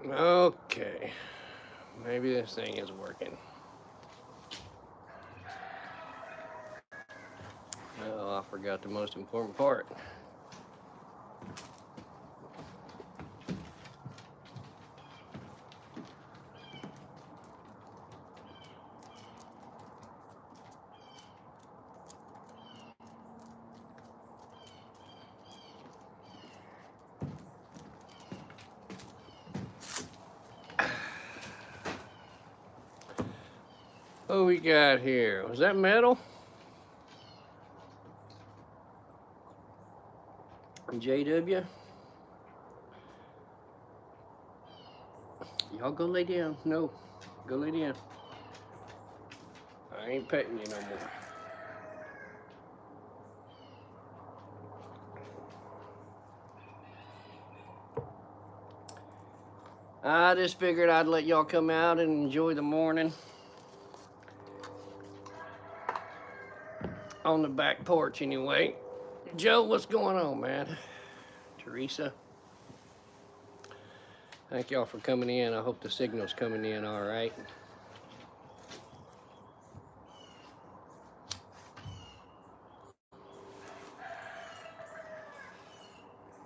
Okay, maybe this thing is working. Oh, I forgot the most important part. What we got here? Was that metal? JW? Y'all go lay down. No, go lay down. I ain't petting you no more. I just figured I'd let y'all come out and enjoy the morning on the back porch anyway. Joe, what's going on, man? Teresa, thank y'all for coming in. I hope the signal's coming in all right.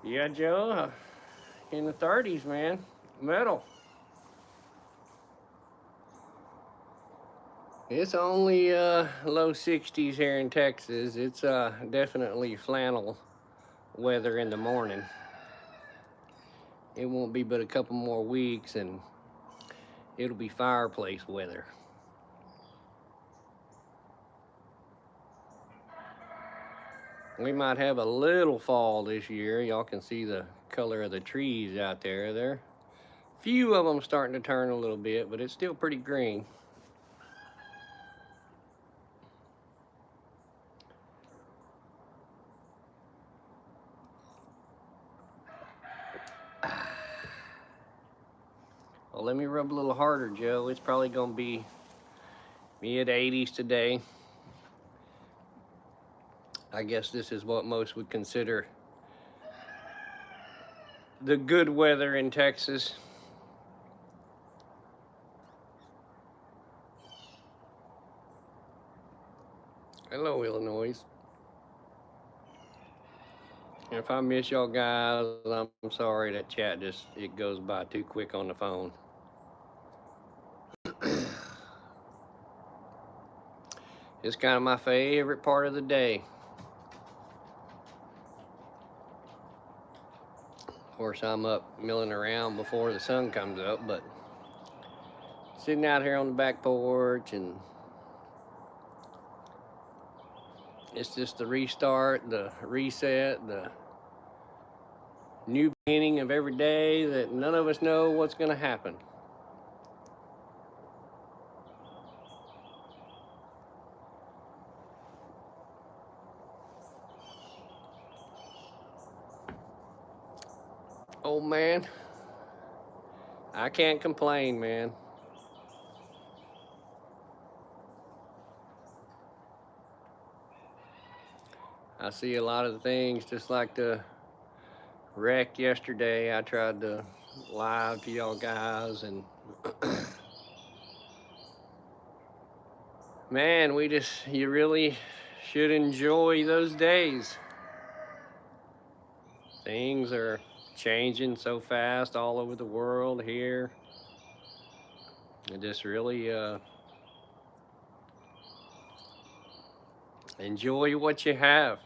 Yeah, Joe, in the 30s, man. Metal. It's only low 60s here in Texas. It's definitely flannel weather in the morning. It won't be but a couple more weeks and it'll be fireplace weather. We might have a little fall this year. Y'all can see the color of the trees out there. There, few of them starting to turn a little bit, but it's still pretty green. Well, let me rub a little harder, Joe. It's probably gonna be mid 80s today. I guess this is what most would consider the good weather in Texas. Hello, Illinois. If I miss y'all guys, I'm sorry. That chat just, it goes by too quick on the phone. It's kind of my favorite part of the day. Of course, I'm up milling around before the sun comes up, but sitting out here on the back porch, and it's just the restart, the reset, the new beginning of every day that none of us know what's going to happen. Oh man, I can't complain, man. I see a lot of the things just like the wreck yesterday. I tried to live to y'all guys, and man, you really should enjoy those days. Things are changing so fast all over the world here. And just really enjoy what you have.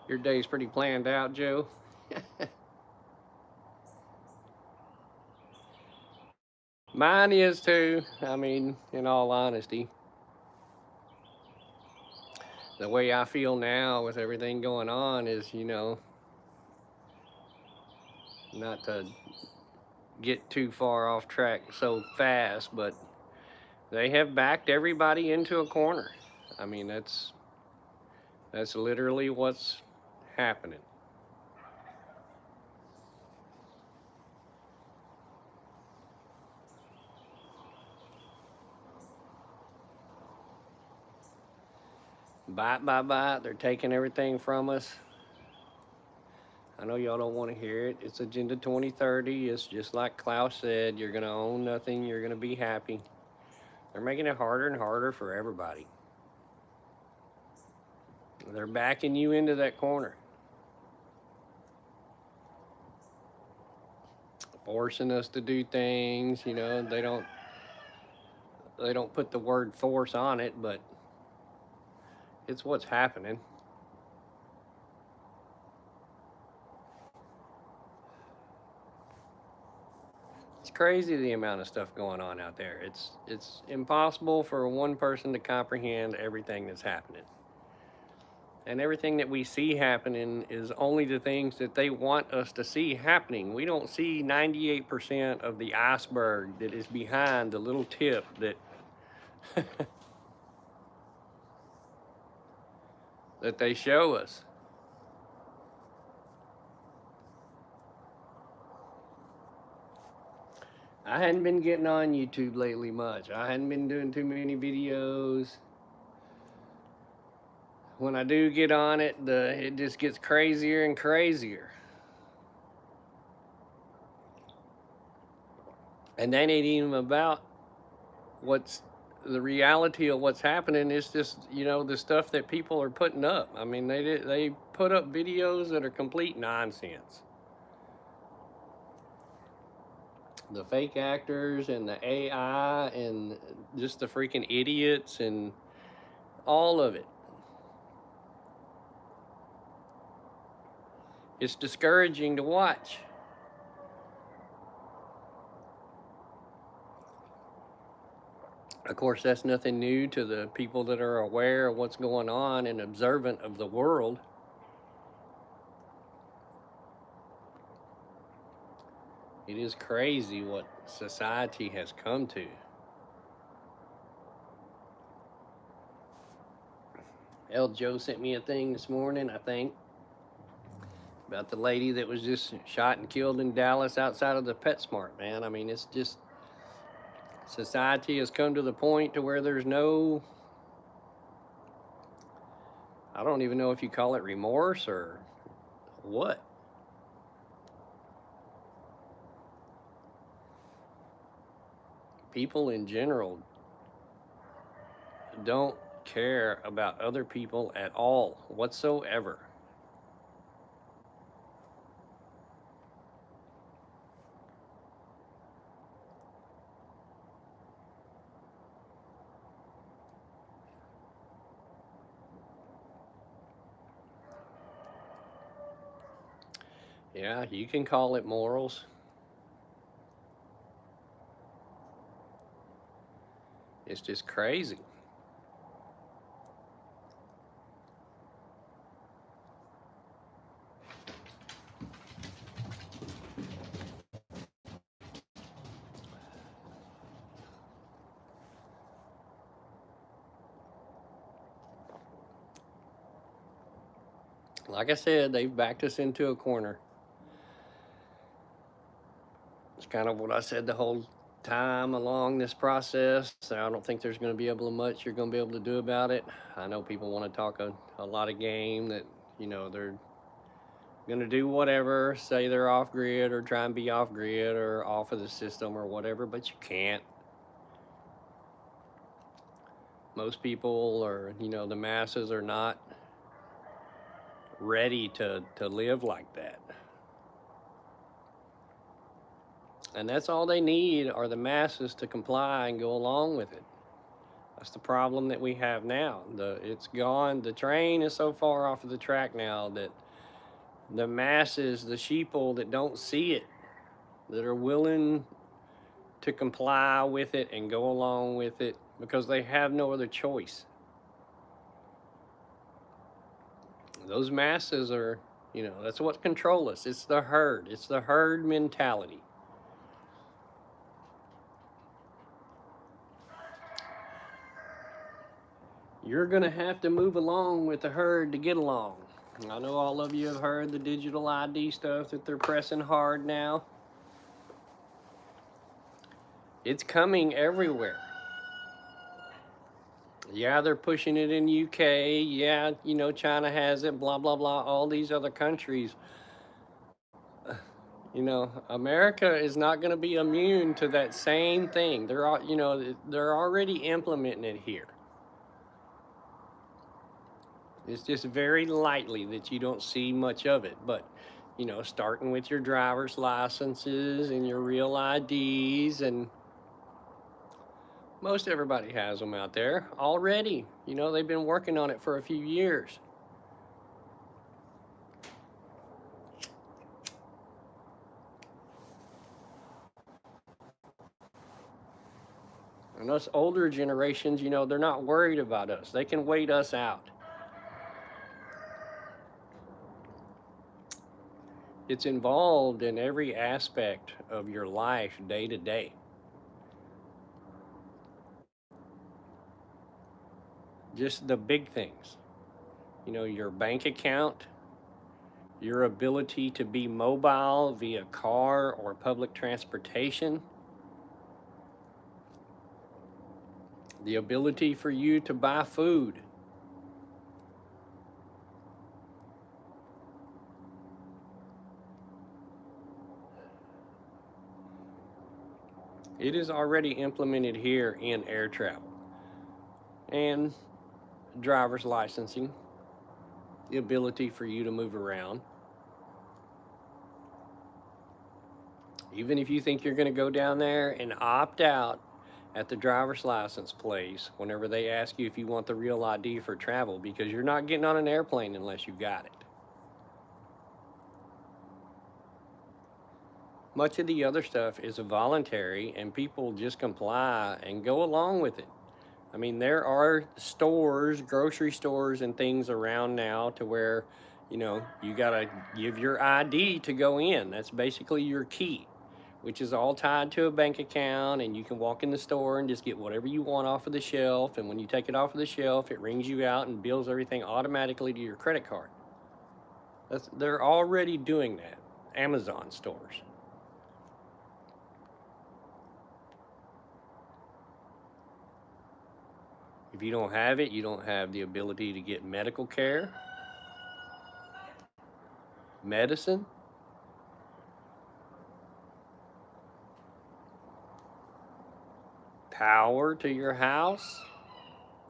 Your day's pretty planned out, Joe. Mine is too. I mean, in all honesty, the way I feel now with everything going on is, not to get too far off track so fast, but they have backed everybody into a corner. I mean, that's literally what's happening. Bite by bite, they're taking everything from us. I know y'all don't want to hear it. It's Agenda 2030. It's just like Klaus said, you're going to own nothing, you're going to be happy. They're making it harder and harder for everybody. They're backing you into that corner, forcing us to do things. You know, they don't put the word force on it, but it's what's happening. It's crazy the amount of stuff going on out there. It's impossible for one person to comprehend everything that's happening. And everything that we see happening is only the things that they want us to see happening. We don't see 98% of the iceberg that is behind the little tip that that they show us. I hadn't been getting on YouTube lately much. I hadn't been doing too many videos. When I do get on it, it just gets crazier and crazier. And that ain't even about what's the reality of what's happening. It's just, you know, the stuff that people are putting up. I mean, they put up videos that are complete nonsense. The fake actors and the AI and just the freaking idiots and all of it. It's discouraging to watch. Of course, that's nothing new to the people that are aware of what's going on and observant of the world. It is crazy what society has come to. El Joe sent me a thing this morning, I think, about the lady that was just shot and killed in Dallas outside of the PetSmart, man. I mean, it's just, society has come to the point to where there's no, I don't even know if you call it remorse or what. People in general don't care about other people at all whatsoever. Yeah, you can call it morals. It's just crazy. Like I said, they've backed us into a corner. It's kind of what I said the whole time along this process. I don't think there's going to be much you're going to be able to do about it. I know people want to talk a lot of game that, you know, they're going to do whatever, say they're off grid or try and be off grid or off of the system or whatever, but you can't. Most people are, you know, the masses are not ready to live like that. And that's all they need are the masses to comply and go along with it. That's the problem that we have now. It's gone. The train is so far off of the track now that the masses, the sheeple that don't see it, that are willing to comply with it and go along with it because they have no other choice. Those masses are, you know, that's what controls us. It's the herd. It's the herd mentality. You're going to have to move along with the herd to get along. I know all of you have heard the digital ID stuff that they're pressing hard now. It's coming everywhere. Yeah, they're pushing it in UK. Yeah, you know, China has it, blah, blah, blah, all these other countries. You know, America is not going to be immune to that same thing. They're already implementing it here. It's just very lightly that you don't see much of it. But, starting with your driver's licenses and your real IDs, and most everybody has them out there already. They've been working on it for a few years. And us older generations, they're not worried about us. They can wait us out. It's involved in every aspect of your life day to day. Just the big things. Your bank account, your ability to be mobile via car or public transportation, the ability for you to buy food. It is already implemented here in air travel and driver's licensing, the ability for you to move around. Even if you think you're going to go down there and opt out at the driver's license place whenever they ask you if you want the real ID for travel, because you're not getting on an airplane unless you got it. Much of the other stuff is voluntary, and people just comply and go along with it. I mean, there are stores, grocery stores, and things around now to where, you got to give your ID to go in. That's basically your key, which is all tied to a bank account, and you can walk in the store and just get whatever you want off of the shelf. And when you take it off of the shelf, it rings you out and bills everything automatically to your credit card. They're already doing that. Amazon stores. If you don't have it, you don't have the ability to get medical care, medicine, power to your house,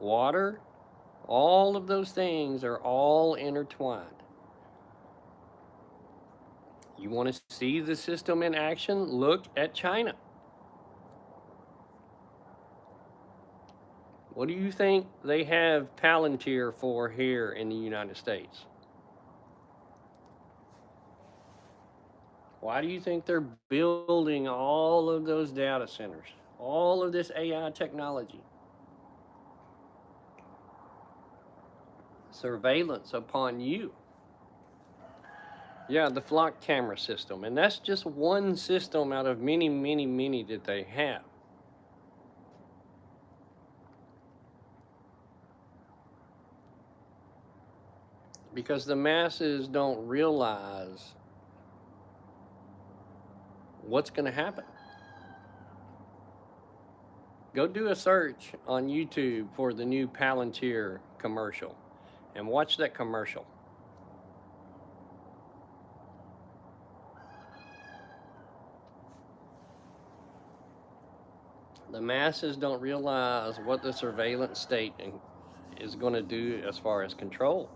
water. All of those things are all intertwined. You want to see the system in action? Look at China. What do you think they have Palantir for here in the United States? Why do you think they're building all of those data centers, all of this AI technology? Surveillance upon you. Yeah, the flock camera system. And that's just one system out of many, many, many that they have. Because the masses don't realize what's going to happen. Go do a search on YouTube for the new Palantir commercial and watch that commercial. The masses don't realize what the surveillance state is going to do as far as control.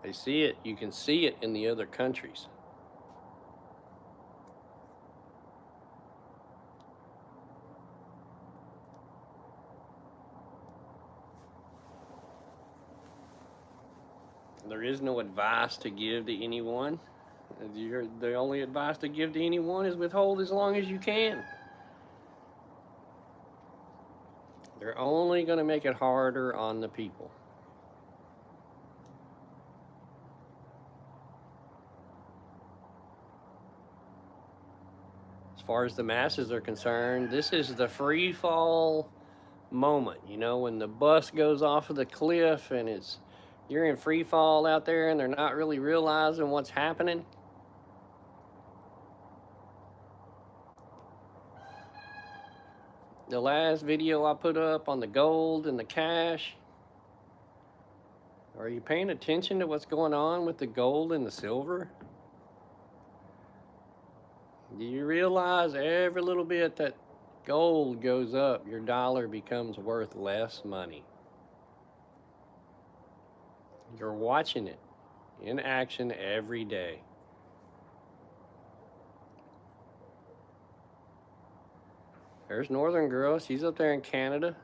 They see it. You can see it in the other countries. There is no advice to give to anyone. The only advice to give to anyone is withhold as long as you can. They're only going to make it harder on the people. As far as the masses are concerned, this is the free fall moment. When the bus goes off of the cliff and you're in free fall out there and they're not really realizing what's happening. The last video I put up on the gold and the cash. Are you paying attention to what's going on with the gold and the silver? Do you realize every little bit that gold goes up, your dollar becomes worth less money? You're watching it in action every day. There's Northern Girl. She's up there in Canada.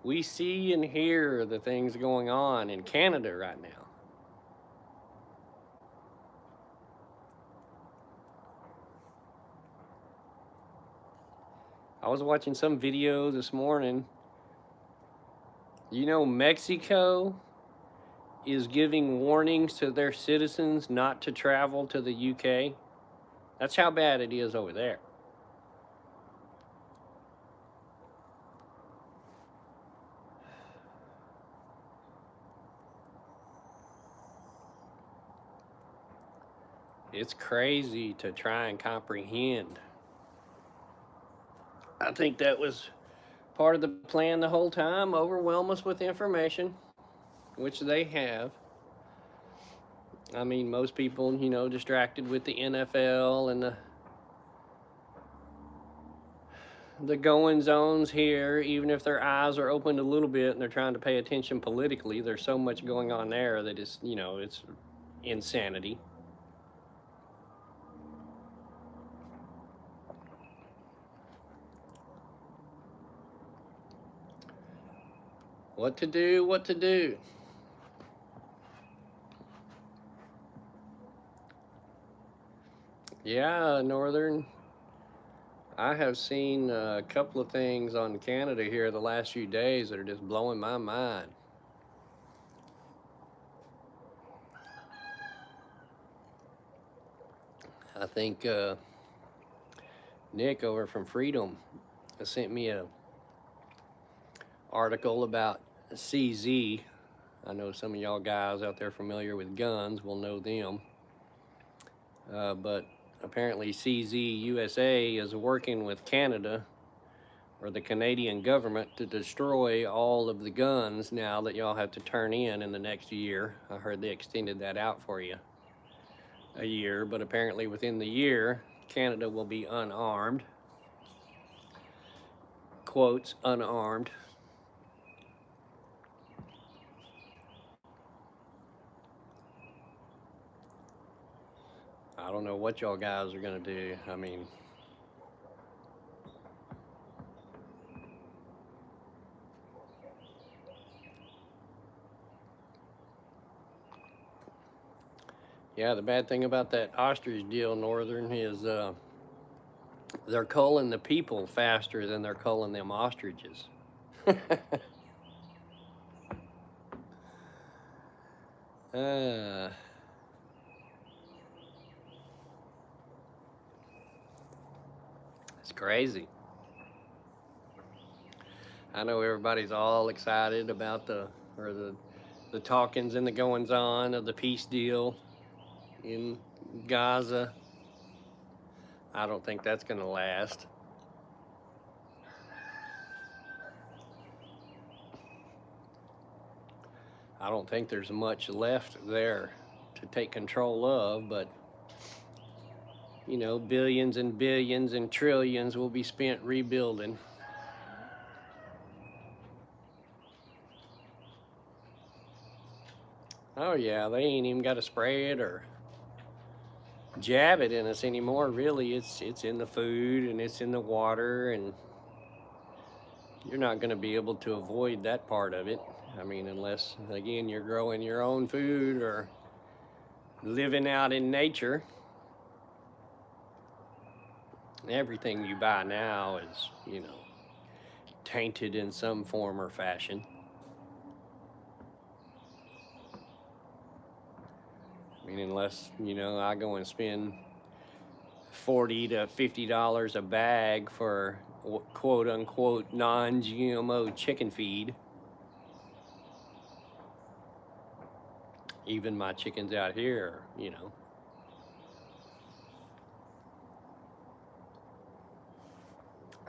We see and hear the things going on in Canada right now. I was watching some video this morning. You know, Mexico is giving warnings to their citizens not to travel to the UK. That's how bad it is over there. It's crazy to try and comprehend. I think that was part of the plan the whole time, overwhelm us with information, which they have. I mean, most people, you know, distracted with the NFL and the goings-ons here, even if their eyes are opened a little bit and they're trying to pay attention politically, there's so much going on there that is, you know, it's insanity. What to do, what to do. Yeah, Northern. I have seen a couple of things on Canada here the last few days that are just blowing my mind. I think Nick over from Freedom sent me a article about CZ. I know some of y'all guys out there familiar with guns will know them. But apparently CZ USA is working with Canada or the Canadian government to destroy all of the guns now that y'all have to turn in the next year. I heard they extended that out for you a year, but apparently within the year, Canada will be unarmed. Quotes, unarmed. I don't know what y'all guys are gonna do. I mean, yeah, the bad thing about that ostrich deal, Northern, is they're culling the people faster than they're culling them ostriches. It's crazy. I know everybody's all excited about the talkings and the goings on of the peace deal in Gaza. I don't think that's going to last. I don't think there's much left there to take control of, but you know, billions and billions and trillions will be spent rebuilding. Oh yeah, they ain't even got to spray it or jab it in us anymore. Really, it's in the food and it's in the water, and you're not going to be able to avoid that part of it. I mean, unless again you're growing your own food or living out in nature. Everything you buy now is, you know, tainted in some form or fashion. I mean, unless, you know, I go and spend $40 to $50 a bag for quote unquote non-GMO chicken feed. Even my chickens out here, you know,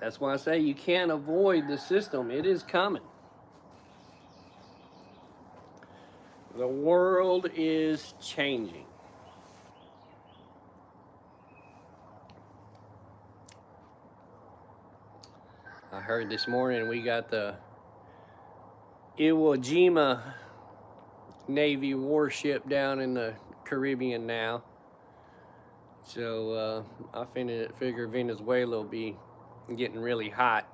That's why I say you can't avoid the system. It is coming. The world is changing. I heard this morning we got the Iwo Jima Navy warship down in the Caribbean now. So I figure Venezuela will be getting really hot.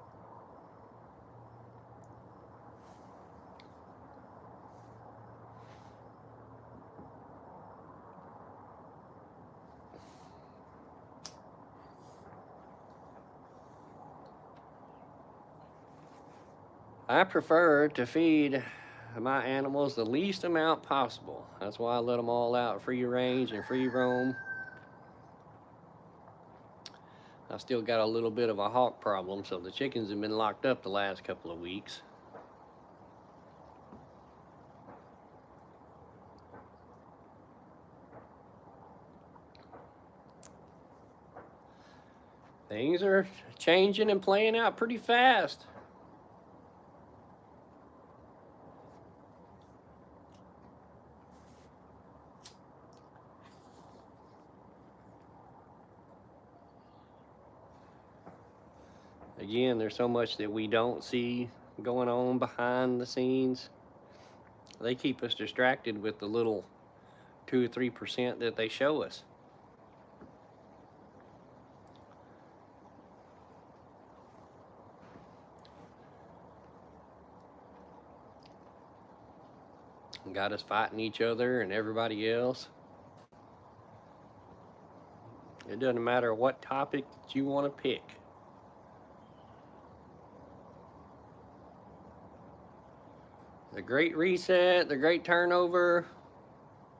I prefer to feed my animals the least amount possible. That's why I let them all out free range and free roam. I still got a little bit of a hawk problem, so the chickens have been locked up the last couple of weeks. Things are changing and playing out pretty fast. Again, there's so much that we don't see going on behind the scenes. They keep us distracted with the little 2 or 3% that they show us. Got us fighting each other and everybody else. It doesn't matter what topic that you want to pick. The Great Reset, the Great Turnover,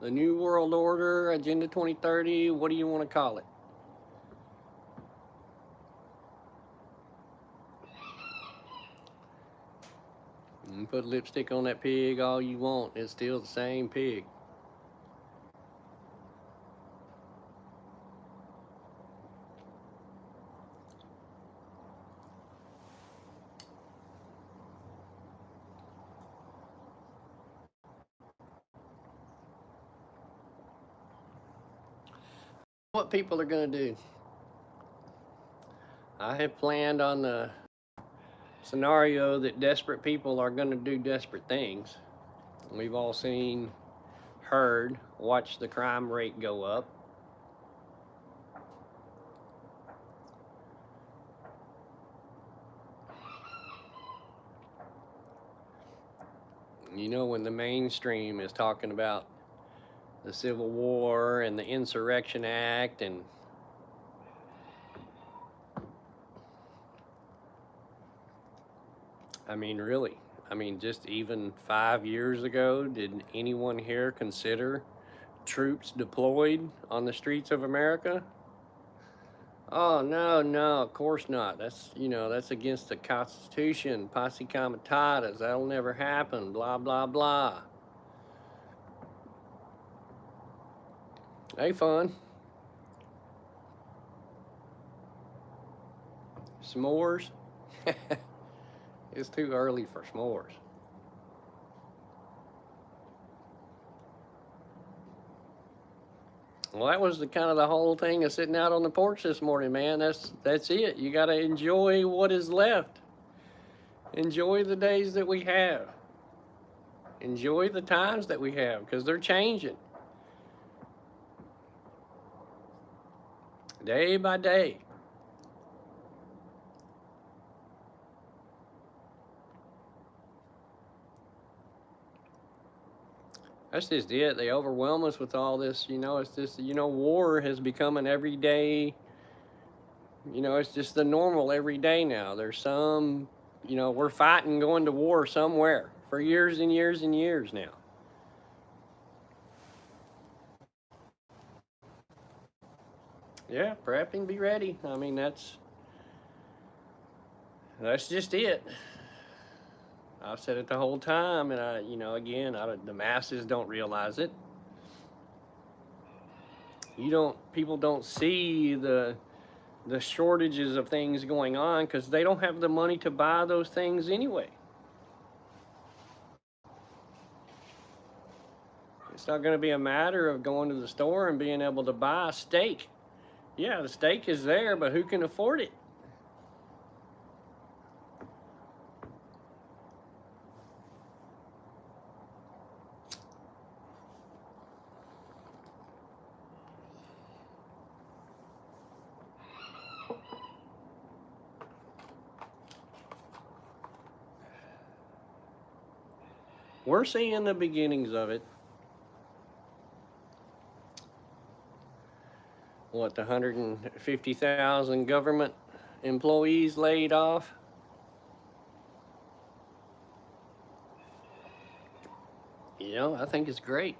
the New World Order, Agenda 2030, what do you want to call it? You can put lipstick on that pig all you want, it's still the same pig. What people are going to do. I have planned on the scenario that desperate people are going to do desperate things. We've all seen, heard, watched the crime rate go up. You know, when the mainstream is talking about the Civil War and the Insurrection Act and I mean, really, just even 5 years ago, did anyone here consider troops deployed on the streets of America? Oh, no, of course not. That's against the Constitution, posse comitatus, that'll never happen, blah, blah, blah. Hey, fun. S'mores? It's too early for s'mores. Well, that was the whole thing of sitting out on the porch this morning, man. That's it. You got to enjoy what is left. Enjoy the days that we have. Enjoy the times that we have, because they're changing. Day by day. That's just it. They overwhelm us with all this, it's just, war has become an everyday, it's just the normal every day now. There's some, we're fighting going to war somewhere for years and years and years now. Yeah, prep and be ready. That's just it. I've said it the whole time, and the masses don't realize it. People don't see the the shortages of things going on because they don't have the money to buy those things anyway. It's not going to be a matter of going to the store and being able to buy a steak. Yeah, the steak is there, but who can afford it? We're seeing the beginnings of it. What, the 150,000 government employees laid off? You know, I think it's great.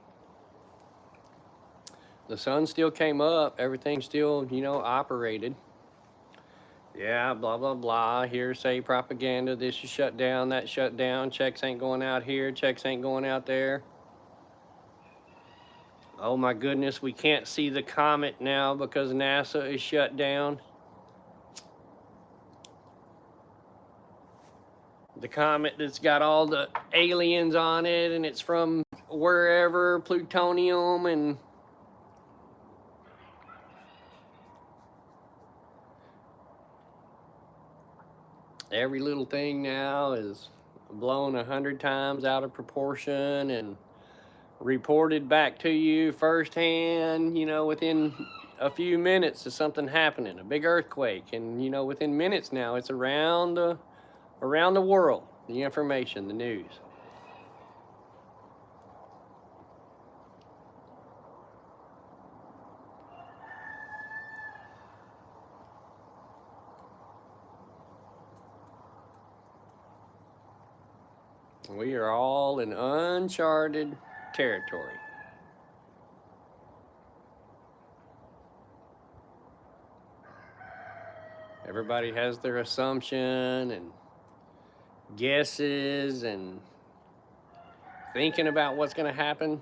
The sun still came up, everything still, you know, operated. Yeah, blah, blah, blah. Hearsay propaganda. This is shut down, that shut down. Checks ain't going out here, checks ain't going out there. Oh my goodness, we can't see the comet now because NASA is shut down. The comet that's got all the aliens on it and it's from wherever, plutonium and every little thing now is blown 100 times out of proportion and reported back to you firsthand, you know, within a few minutes of something happening, a big earthquake, and you know, within minutes now, it's around the world, the information, the news. We are all in uncharted territory. Everybody has their assumption and guesses and thinking about what's going to happen.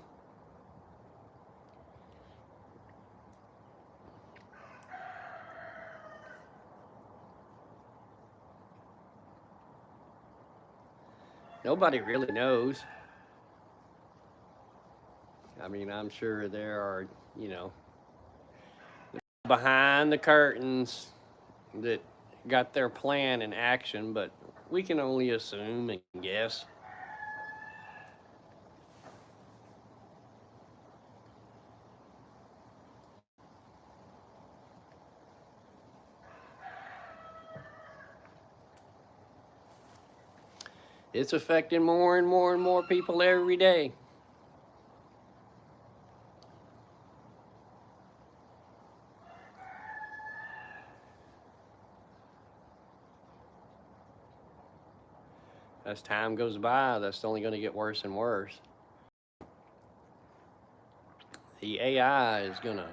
Nobody really knows. I mean, I'm sure there are, you know, behind the curtains that got their plan in action, but we can only assume and guess. It's affecting more and more and more people every day. As time goes by, that's only going to get worse and worse. The AI is going to,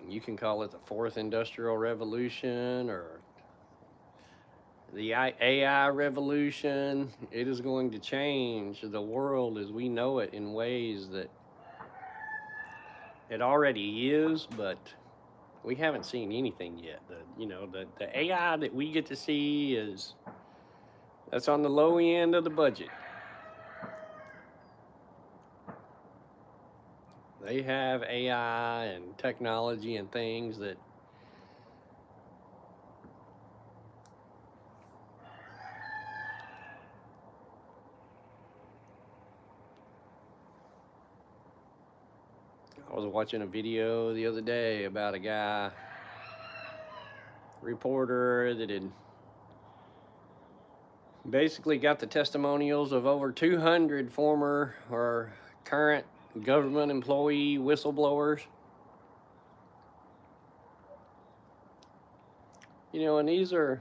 you can call it the fourth industrial revolution or the AI revolution. It is going to change the world as we know it in ways that it already is, but we haven't seen anything yet. The AI that we get to see that's on the low end of the budget. They have AI and technology and things that I was watching a video the other day about a guy, reporter, that had basically got the testimonials of over 200 former or current government employee whistleblowers. You know, and these are,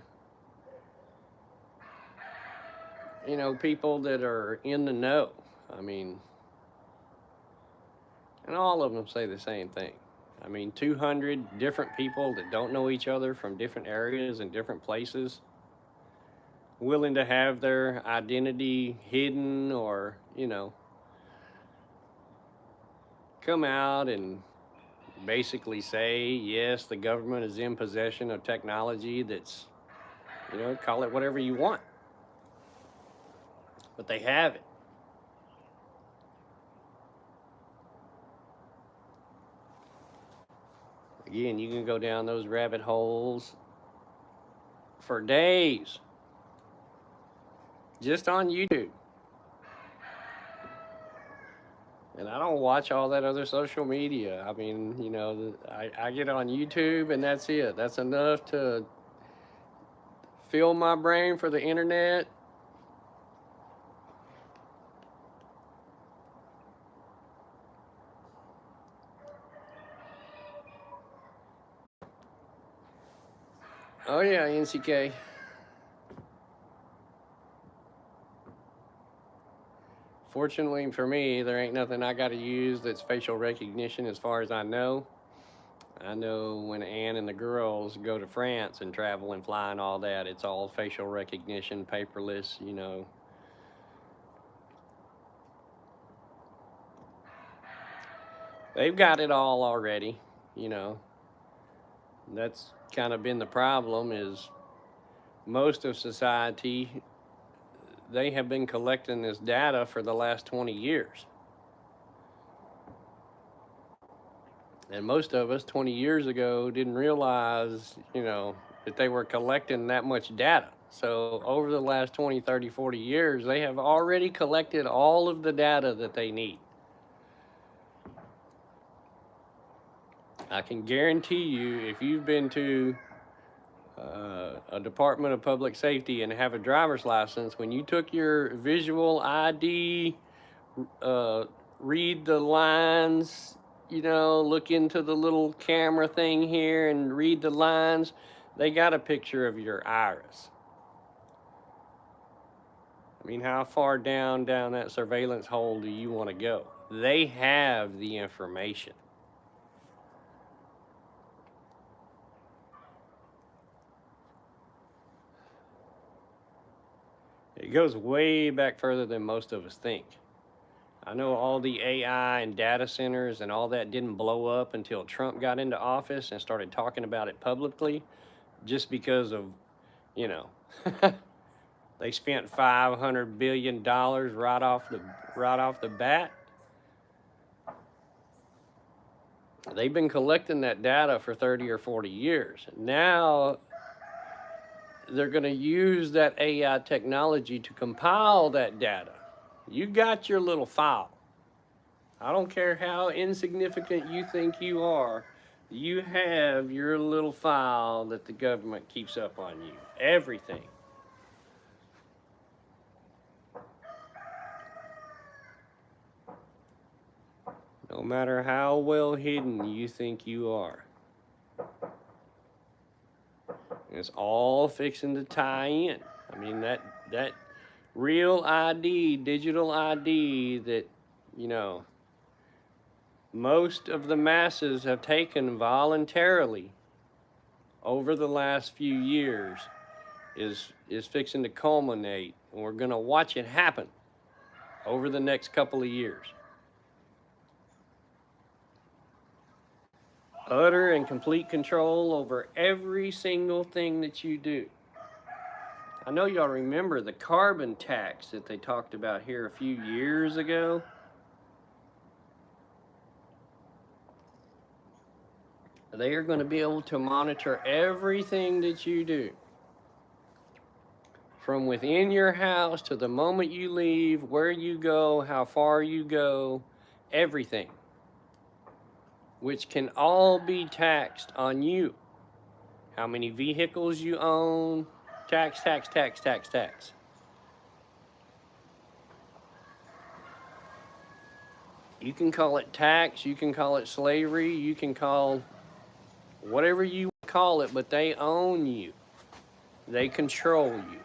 you know, people that are in the know. I mean, and all of them say the same thing. I mean, 200 different people that don't know each other from different areas and different places, willing to have their identity hidden or, you know, come out and basically say, yes, the government is in possession of technology that's, call it whatever you want. But they have it. Again, you can go down those rabbit holes for days just on YouTube. And I don't watch all that other social media. I mean, I get on YouTube and that's it. That's enough to fill my brain for the internet. Oh yeah, NCK. Fortunately for me, there ain't nothing I got to use that's facial recognition as far as I know. I know when Ann and the girls go to France and travel and fly and all that, it's all facial recognition, paperless, They've got it all already, That's kind of been the problem is most of society, they have been collecting this data for the last 20 years. And most of us 20 years ago didn't realize, that they were collecting that much data. So over the last 20, 30, 40 years, they have already collected all of the data that they need. I can guarantee you, if you've been to a Department of Public Safety and have a driver's license, when you took your visual ID, read the lines, look into the little camera thing here and read the lines, they got a picture of your iris. I mean, how far down that surveillance hole do you want to go? They have the information. It goes way back further than most of us think. I know all the AI and data centers and all that didn't blow up until Trump got into office and started talking about it publicly, just because of, they spent $500 billion right off the bat. They've been collecting that data for 30 or 40 years. Now they're going to use that AI technology to compile that data. You got your little file. I don't care how insignificant you think you are, you have your little file that the government keeps up on you. Everything. No matter how well hidden you think you are. It's all fixing to tie in. I mean, that real ID, digital ID that, most of the masses have taken voluntarily over the last few years is fixing to culminate. And we're going to watch it happen over the next couple of years. Utter and complete control over every single thing that you do. I know y'all remember the carbon tax that they talked about here a few years ago. They are going to be able to monitor everything that you do. From within your house to the moment you leave, where you go, how far you go, everything. Which can all be taxed on you. How many vehicles you own, tax. You can call it tax, you can call it slavery, you can call whatever you call it, but they own you. They control you.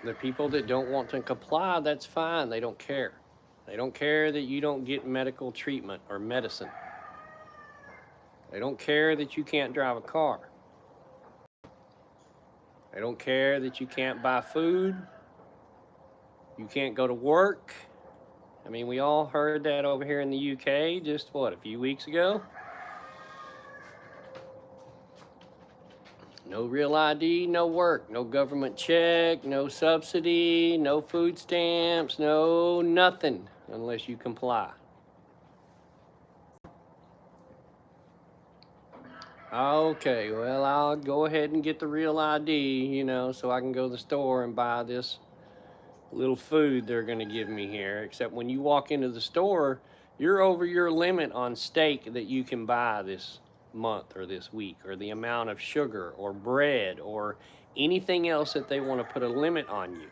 The people that don't want to comply, that's fine. They don't care. They don't care that you don't get medical treatment or medicine. They don't care that you can't drive a car. They don't care that you can't buy food. You can't go to work. I mean, we all heard that over here in the UK just, what, a few weeks ago? No real ID, no work, no government check, no subsidy, no food stamps, no nothing unless you comply. Okay, well, I'll go ahead and get the real ID, you know, so I can go to the store and buy this little food they're going to give me here. Except when you walk into the store, you're over your limit on steak that you can buy this month or this week, or the amount of sugar or bread or anything else that they want to put a limit on you.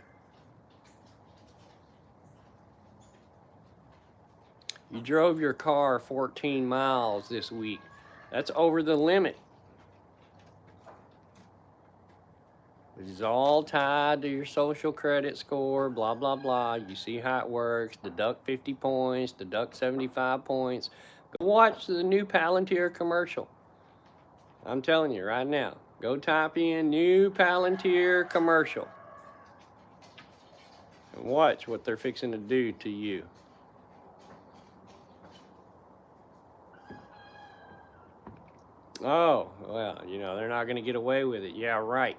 You drove your car 14 miles this week. That's over the limit. This is all tied to your social credit score, blah, blah, blah. You see how it works. Deduct 50 points, deduct 75 points. Go watch the new Palantir commercial. I'm telling you right now. Go type in new Palantir commercial. And watch what they're fixing to do to you. Oh, well, you know, they're not going to get away with it. Yeah, right.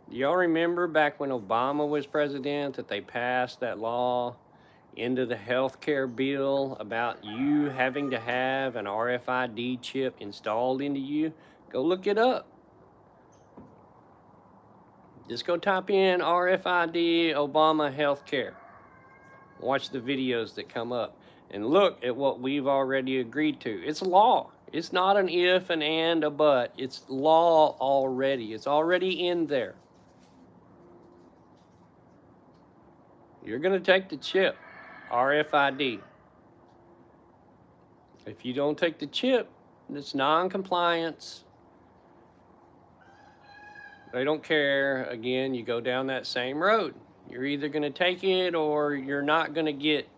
Do y'all remember back when Obama was president that they passed that law into the health care bill about you having to have an RFID chip installed into you? Go look it up. Just go type in RFID Obama healthcare. Watch the videos that come up and look at what we've already agreed to. It's law. It's not an if, an and, a but. It's law already. It's already in there. You're going to take the chip, RFID. If you don't take the chip, it's non-compliance. They don't care. Again, you go down that same road. You're either going to take it or you're not going to get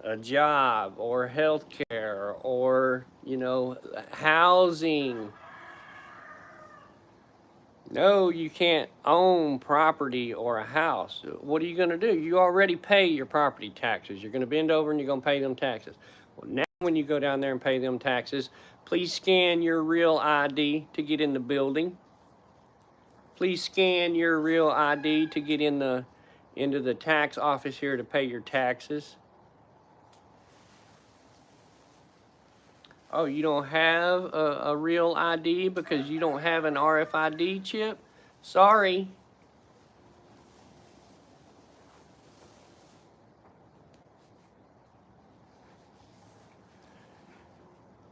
a job or health care or, you know, housing. No, you can't own property or a house. What are you going to do? You already pay your property taxes. You're going to bend over and you're going to pay them taxes. Well, now when you go down there and pay them taxes, please scan your real ID to get in the building. Please scan your real ID to get into the tax office here to pay your taxes. Oh, you don't have a real ID because you don't have an RFID chip? Sorry.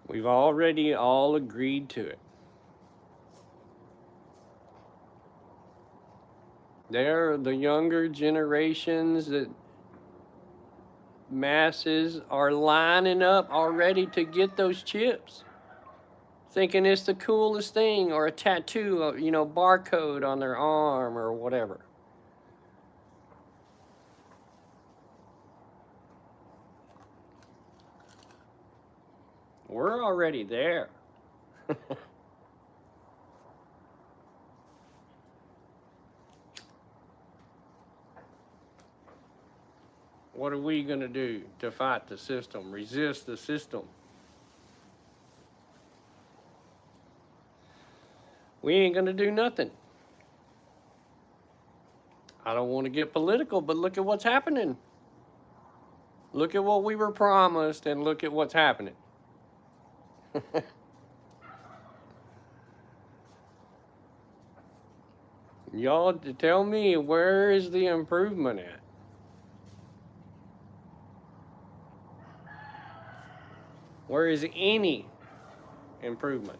We've already all agreed to it. They're the younger generations that masses are lining up already to get those chips, thinking it's the coolest thing, or a tattoo, you know, barcode on their arm or whatever. We're already there. What are we going to do to fight the system, resist the system? We ain't going to do nothing. I don't want to get political, but look at what's happening. Look at what we were promised and look at what's happening. Y'all tell me, where is the improvement at? Where is any improvement?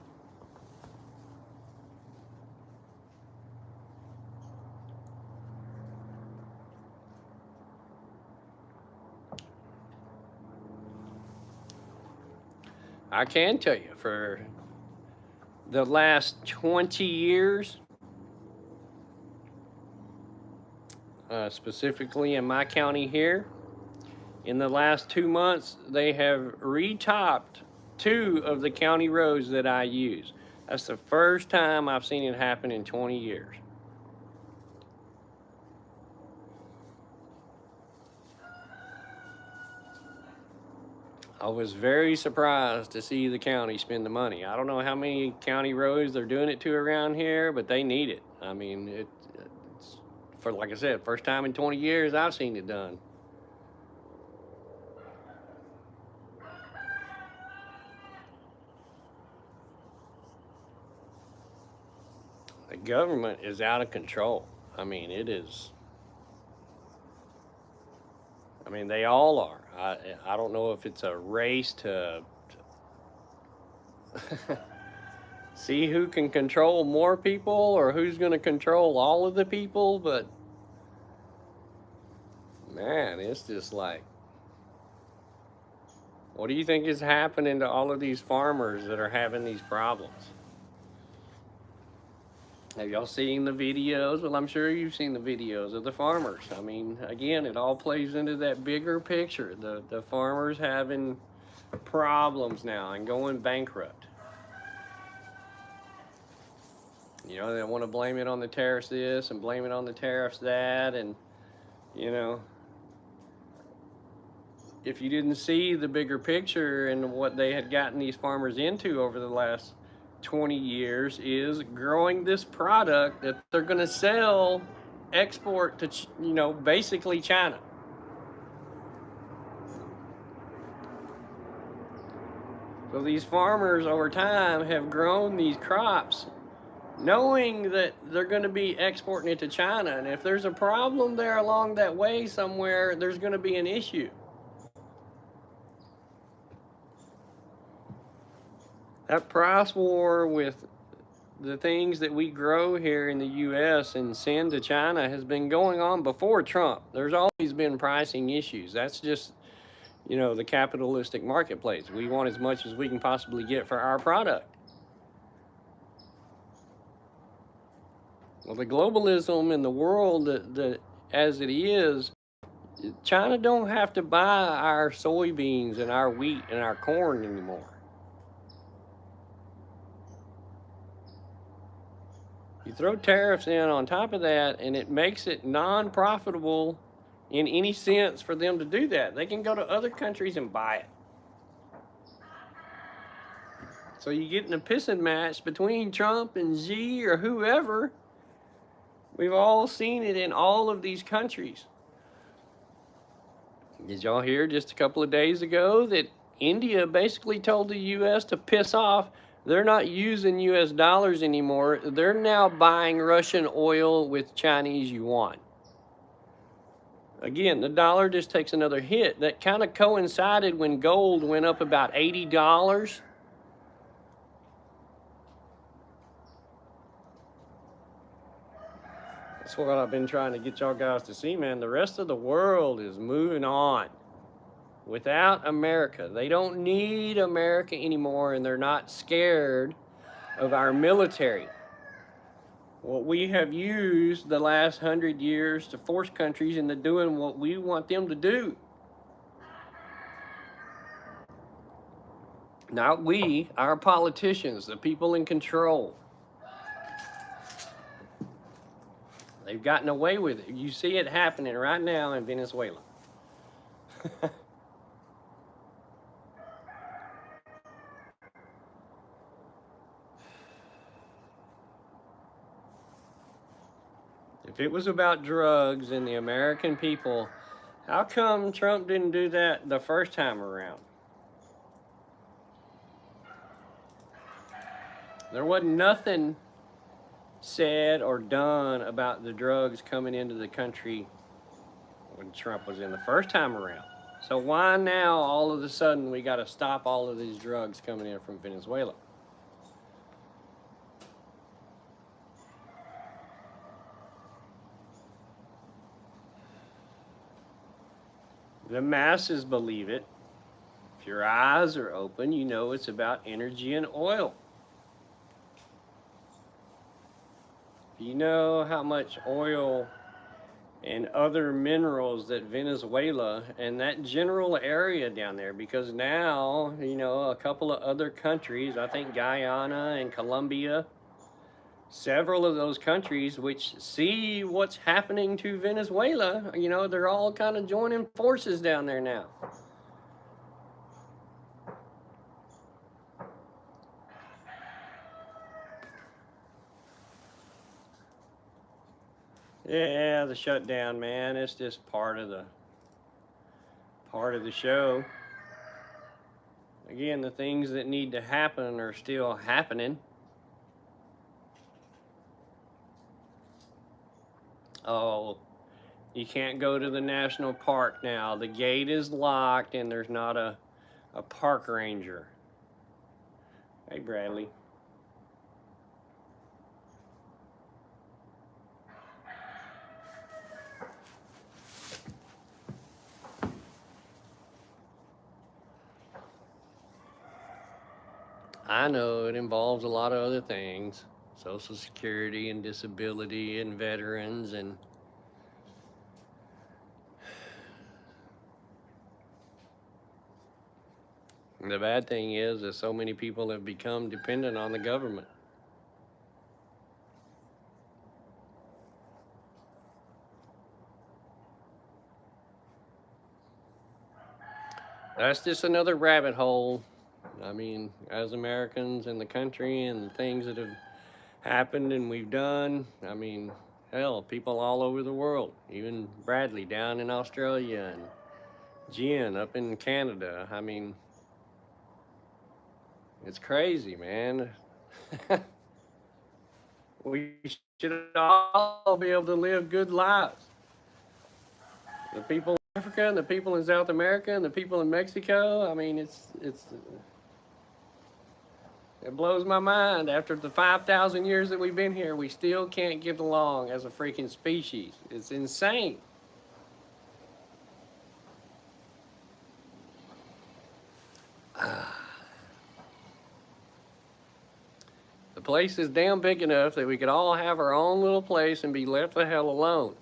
I can tell you, for the last 20 years, specifically in my county here, in the last 2 months, they have retopped 2 of the county roads that I use. That's the first time I've seen it happen in 20 years. I was very surprised to see the county spend the money. I don't know how many county roads they're doing it to around here, but they need it. I mean, it's, for like I said, first time in 20 years I've seen it done. The government is out of control. I mean, it is. I mean, they all are. I don't know if it's a race to see who can control more people or who's going to control all of the people, but man, it's just like, what do you think is happening to all of these farmers that are having these problems? Have y'all seen the videos? Well, I'm sure you've seen the videos of the farmers. I mean, again, it all plays into that bigger picture. The farmers having problems now and going bankrupt. You know, they want to blame it on the tariffs this and blame it on the tariffs that. And, you know, if you didn't see the bigger picture and what they had gotten these farmers into over the last 20 years is growing this product that they're going to sell, export to, you know, basically China. So these farmers over time have grown these crops knowing that they're going to be exporting it to China. And if there's a problem there along that way somewhere, there's going to be an issue. That price war with the things that we grow here in the U.S. and send to China has been going on before Trump. There's always been pricing issues. That's just, you know, the capitalistic marketplace. We want as much as we can possibly get for our product. Well, the globalism in the world as it is, China don't have to buy our soybeans and our wheat and our corn anymore. You throw tariffs in on top of that, and it makes it non-profitable in any sense for them to do that. They can go to other countries and buy it. So you get in a pissing match between Trump and Xi or whoever. We've all seen it in all of these countries. Did y'all hear just a couple of days ago that India basically told the U.S. to piss off? They're not using U.S. dollars anymore. They're now buying Russian oil with Chinese yuan. Again, the dollar just takes another hit. That kind of coincided when gold went up about $80. That's what I've been trying to get y'all guys to see, man. The rest of the world is moving on without America. They don't need America anymore, and they're not scared of our military. What we have used the last 100 years to force countries into doing what we want them to do. Not we, our politicians, the people in control. They've gotten away with it. You see it happening right now in Venezuela. If it was about drugs and the American people, how come Trump didn't do that the first time around? There wasn't nothing said or done about the drugs coming into the country when Trump was in the first time around. So why now all of a sudden we got to stop all of these drugs coming in from Venezuela? The masses believe it. If your eyes are open, you know it's about energy and oil. You know how much oil and other minerals that Venezuela and that general area down there, because now, you know, a couple of other countries, I think Guyana and Colombia, several of those countries which see what's happening to Venezuela, you know, they're all kind of joining forces down there now. Yeah, the shutdown, man, it's just part of the show. Again, the things that need to happen are still happening. Oh, you can't go to the national park now. The gate is locked and there's not a park ranger. Hey, Bradley. I know it involves a lot of other things. Social Security and disability and veterans and the bad thing is that so many people have become dependent on the government. That's just another rabbit hole. I mean, as Americans in the country and the things that have happened and we've done, I mean, hell, people all over the world, even Bradley down in Australia and Jen up in Canada. I mean, it's crazy, man. We should all be able to live good lives. The people in Africa and the people in South America and the people in Mexico, I mean, it blows my mind. After the 5,000 years that we've been here, we still can't get along as a freaking species. It's insane. The place is damn big enough that we could all have our own little place and be left the hell alone.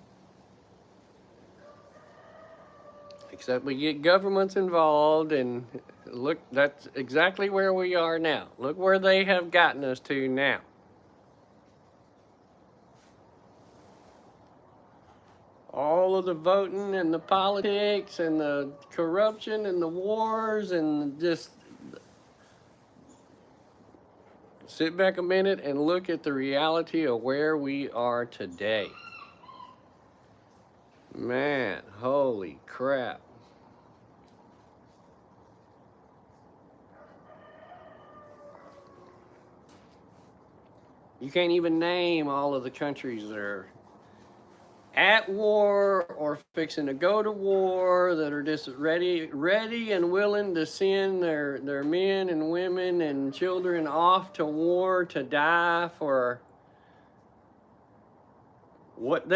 Except we get governments involved, and look, that's exactly where we are now. Look where they have gotten us to now. All of the voting and the politics and the corruption and the wars, and just sit back a minute and look at the reality of where we are today. Man, holy crap. You can't even name all of the countries that are at war or fixing to go to war, that are just ready and willing to send their men and women and children off to war to die for what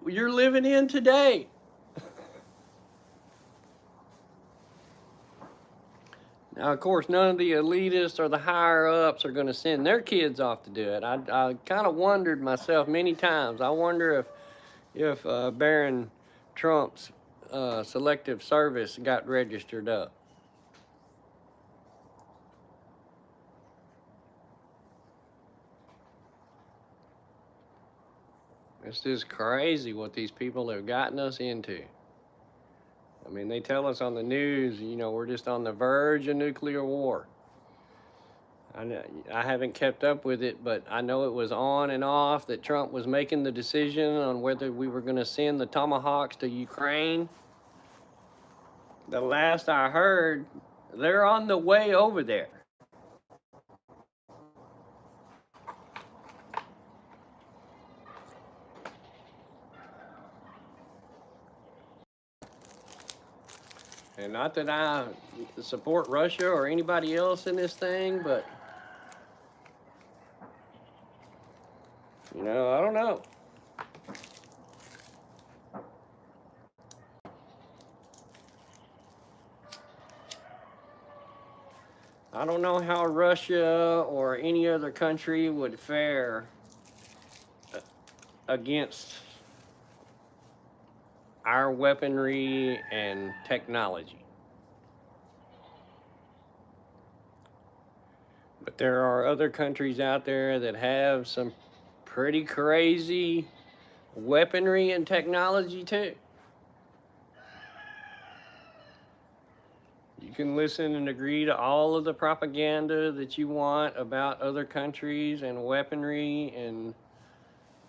you're living in today. Now, of course, none of the elitists or the higher ups are going to send their kids off to do it. I kind of wondered myself many times. I wonder if Barron Trump's selective service got registered up. It's just crazy what these people have gotten us into. I mean, they tell us on the news, you know, we're just on the verge of nuclear war. I haven't kept up with it, but I know it was on and off that Trump was making the decision on whether we were going to send the Tomahawks to Ukraine. The last I heard, they're on the way over there. And not that I support Russia or anybody else in this thing, but, you know, I don't know. I don't know how Russia or any other country would fare against our weaponry and technology. But there are other countries out there that have some pretty crazy weaponry and technology too. You can listen and agree to all of the propaganda that you want about other countries and weaponry,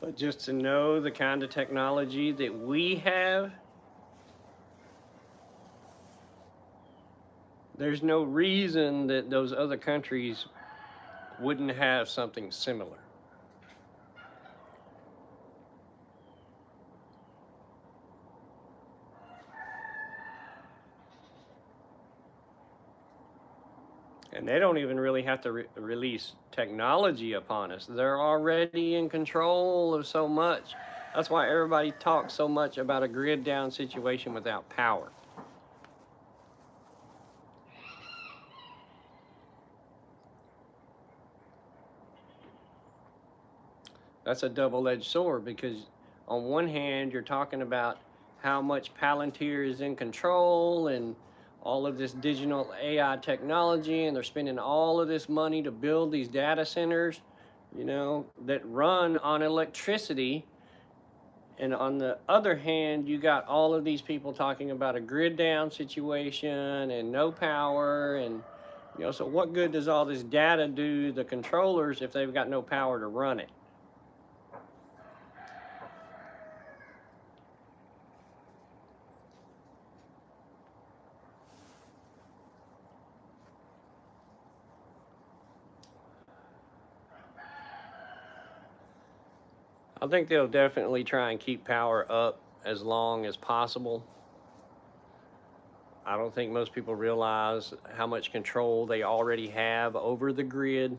but just to know the kind of technology that we have, there's no reason that those other countries wouldn't have something similar. And they don't even really have to release technology upon us. They're already in control of so much. That's why everybody talks so much about a grid down situation without power. That's a double-edged sword, because on one hand, you're talking about how much Palantir is in control and all of this digital AI technology, and they're spending all of this money to build these data centers, you know, that run on electricity. And on the other hand, you got all of these people talking about a grid down situation and no power. And, you know, so what good does all this data do the controllers if they've got no power to run it? I think they'll definitely try and keep power up as long as possible. I don't think most people realize how much control they already have over the grid.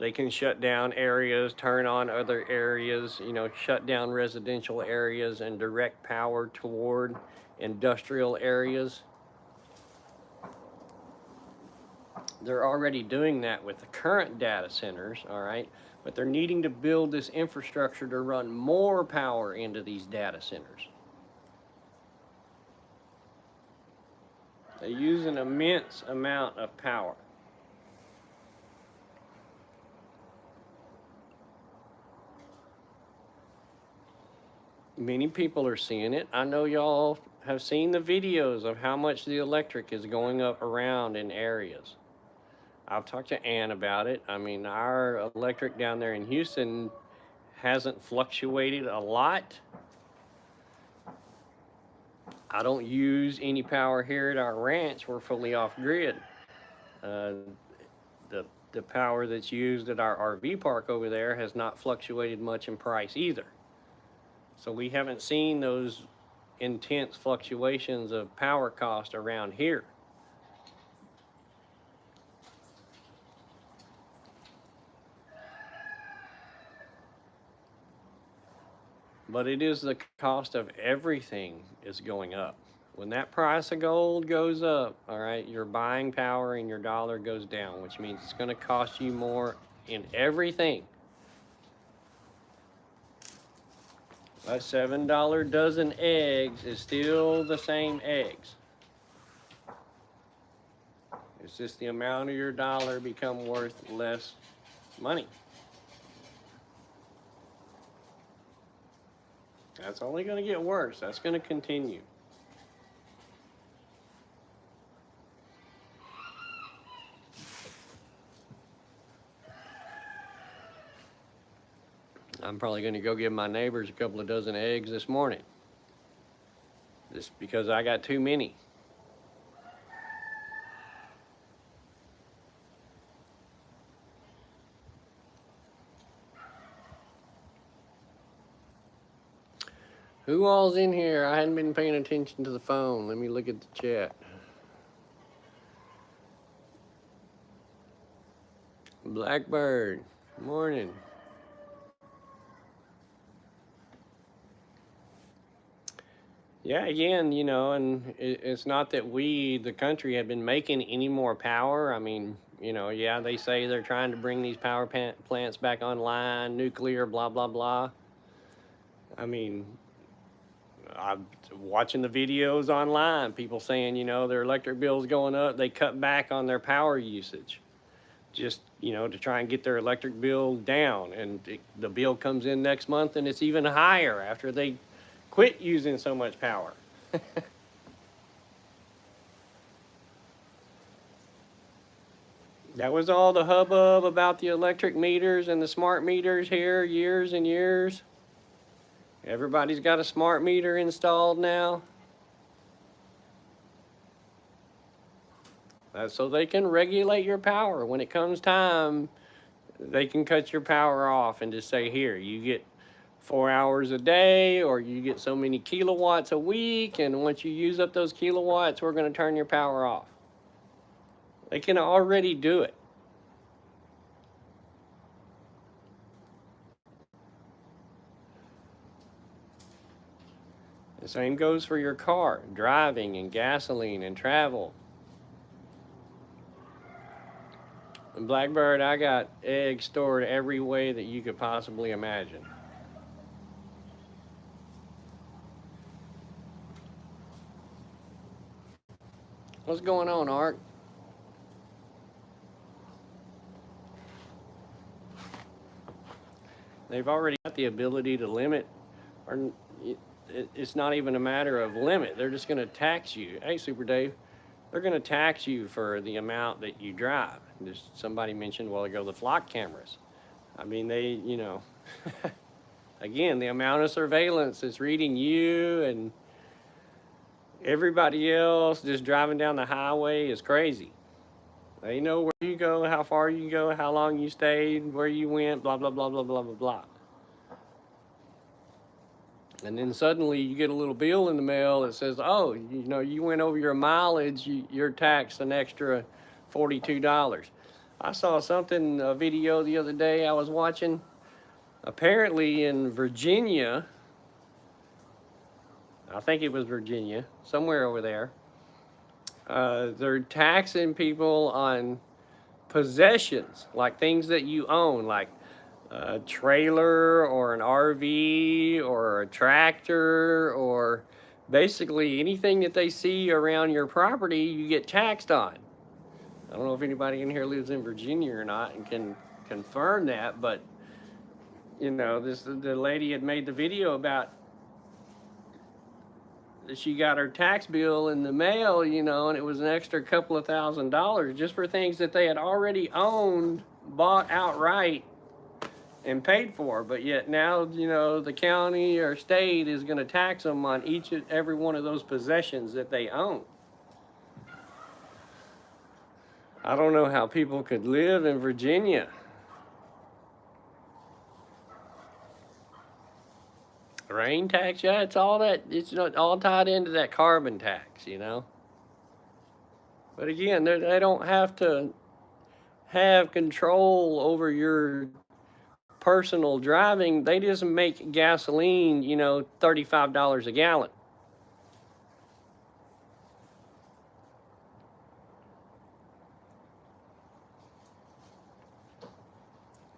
They can shut down areas, turn on other areas, you know, shut down residential areas and direct power toward industrial areas. They're already doing that with the current data centers, all right? But they're needing to build this infrastructure to run more power into these data centers. They use an immense amount of power. Many people are seeing it. I know y'all have seen the videos of how much the electric is going up around in areas. I've talked to Ann about it. I mean, our electric down there in Houston hasn't fluctuated a lot. I don't use any power here at our ranch. We're fully off grid. The power that's used at our RV park over there has not fluctuated much in price either. So we haven't seen those intense fluctuations of power cost around here. But it is the cost of everything is going up. When that price of gold goes up, all right, your buying power and your dollar goes down, which means it's going to cost you more in everything. A $7 dozen eggs is still the same eggs. It's just the amount of your dollar become worth less money. That's only going to get worse. That's going to continue. I'm probably going to go give my neighbors a couple of dozen eggs this morning, just because I got too many. Who all's in here? I hadn't been paying attention to the phone. Let me look at the chat. Blackbird, morning. Yeah, again, you know, and it's not that we, the country, have been making any more power. I mean, you know, yeah, they say they're trying to bring these power plants back online, nuclear, blah, blah, blah. I mean, I'm watching the videos online, people saying, you know, their electric bill's going up, they cut back on their power usage just, you know, to try and get their electric bill down. And the bill comes in next month and it's even higher after they quit using so much power. That was all the hubbub about the electric meters and the smart meters here years and years. Everybody's got a smart meter installed now. So they can regulate your power. When it comes time, they can cut your power off and just say, here, you get 4 hours a day, or you get so many kilowatts a week, and once you use up those kilowatts, we're going to turn your power off. They can already do it. The same goes for your car, driving and gasoline and travel. In Blackbird, I got eggs stored every way that you could possibly imagine. What's going on, Art? They've already got the ability to limit, or it's not even a matter of limit. They're just going to tax you. Hey, Super Dave, they're going to tax you for the amount that you drive. Just somebody mentioned a while ago the flock cameras. I mean, they, you know, again, the amount of surveillance that's reading you and everybody else just driving down the highway is crazy. They know where you go, how far you go, how long you stayed, where you went, blah, blah, blah, blah, blah, blah, blah. And then suddenly you get a little bill in the mail that says, oh, you know, you went over your mileage, you're taxed an extra $42. I saw something, a video the other day I was watching. Apparently in Virginia, I think it was Virginia, somewhere over there, they're taxing people on possessions, like things that you own, like a trailer or an RV or a tractor, or basically anything that they see around your property, you get taxed on. I don't know if anybody in here lives in Virginia or not and can confirm that, but you know, the lady had made the video about she got her tax bill in the mail, you know, and it was an extra couple of $1,000s just for things that they had already owned, bought outright, and paid for. But yet now, you know, the county or state is going to tax them on each and every one of those possessions that they own. I don't know how people could live in Virginia. Rain tax, yeah, it's all that, it's all tied into that carbon tax, you know. But again, they don't have to have control over your personal driving. They just make gasoline, you know, $35 a gallon.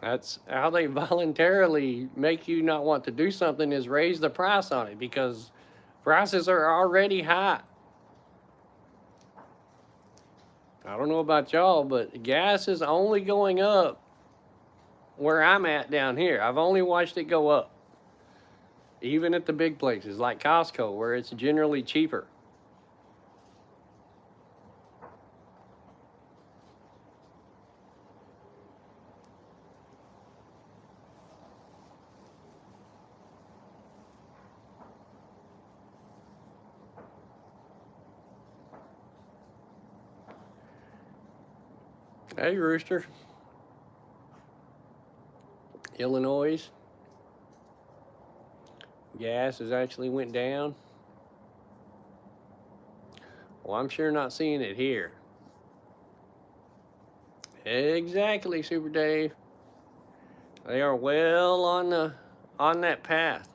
That's how they voluntarily make you not want to do something, is raise the price on it, because prices are already high. I don't know about y'all, but gas is only going up where I'm at down here. I've only watched it go up. Even at the big places like Costco, where it's generally cheaper. Hey, Rooster. Illinois. Gas has actually went down. Well, I'm sure not seeing it here. Exactly, Super Dave. They are well on that path.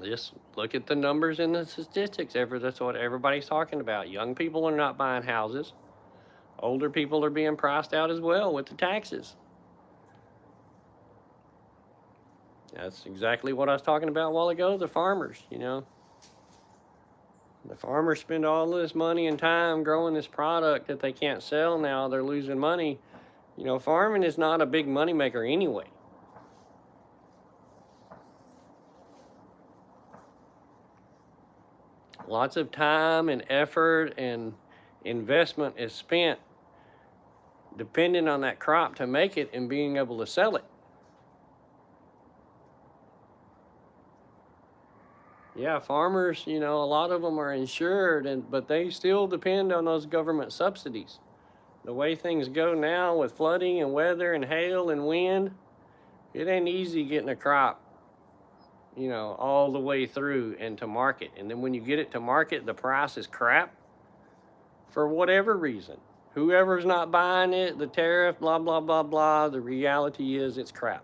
Just look at the numbers and the statistics. That's what everybody's talking about. Young people are not buying houses. Older people are being priced out as well with the taxes. That's exactly what I was talking about a while ago, the farmers, you know. The farmers spend all this money and time growing this product that they can't sell now. They're losing money. You know, farming is not a big moneymaker anyway. Lots of time and effort and investment is spent depending on that crop to make it and being able to sell it. Yeah, farmers, you know, a lot of them are insured, but they still depend on those government subsidies. The way things go now with flooding and weather and hail and wind, it ain't easy getting a crop, you know, all the way through and to market. And then when you get it to market, the price is crap for whatever reason. Whoever's not buying it, the tariff, blah, blah, blah, blah, the reality is it's crap.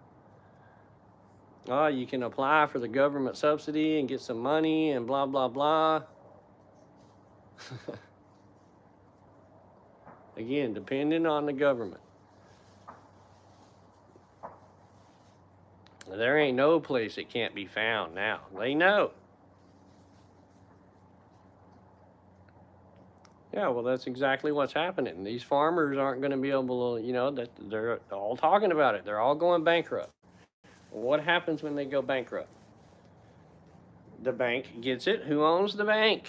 Oh, you can apply for the government subsidy and get some money and blah, blah, blah. Again, depending on the government. There ain't no place it can't be found now. They know. Yeah, well, that's exactly what's happening. These farmers aren't going to be able to, you know, that they're all talking about it. They're all going bankrupt. What happens when they go bankrupt? The bank gets it. Who owns the bank?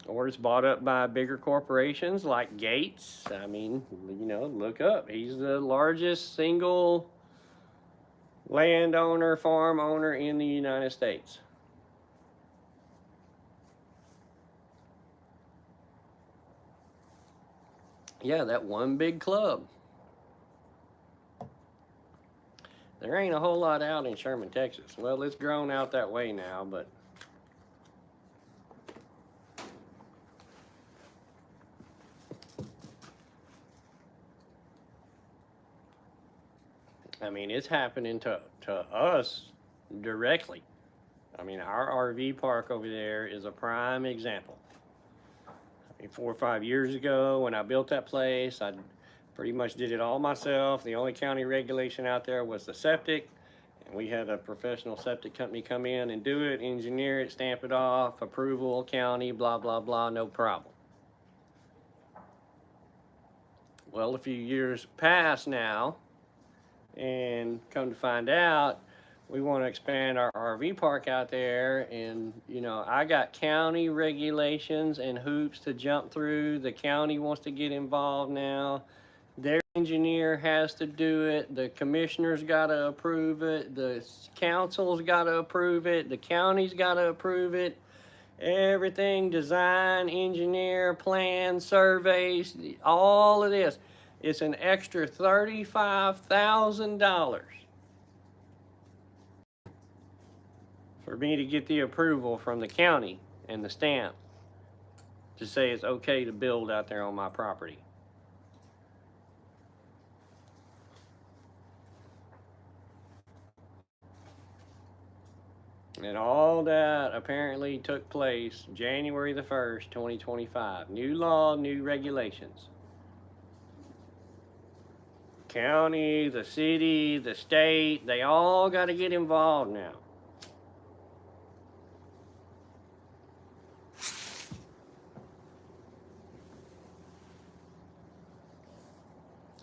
Or it's bought up by bigger corporations like Gates. I mean, you know, look up. He's the largest single landowner, farm owner in the United States. Yeah, that one big club. There ain't a whole lot out in Sherman, Texas. Well, it's grown out that way now, but I mean, it's happening to us directly. I mean, our RV park over there is a prime example. I mean, 4 or 5 years ago when I built that place, I pretty much did it all myself. The only county regulation out there was the septic. And we had a professional septic company come in and do it, engineer it, stamp it off, approval, county, blah, blah, blah, no problem. Well, a few years passed now, and come to find out, we want to expand our RV park out there, and you know, I got county regulations and hoops to jump through. The county wants to get involved now. Their engineer has to do it. The commissioner's got to approve it. The council's got to approve it. The county's got to approve it. Everything, design, engineer, plan, surveys, all of this. It's an extra $35,000 for me to get the approval from the county and the stamp to say it's okay to build out there on my property. And all that apparently took place January the 1st, 2025. New law, new regulations. County, the city, the state, they all got to get involved now.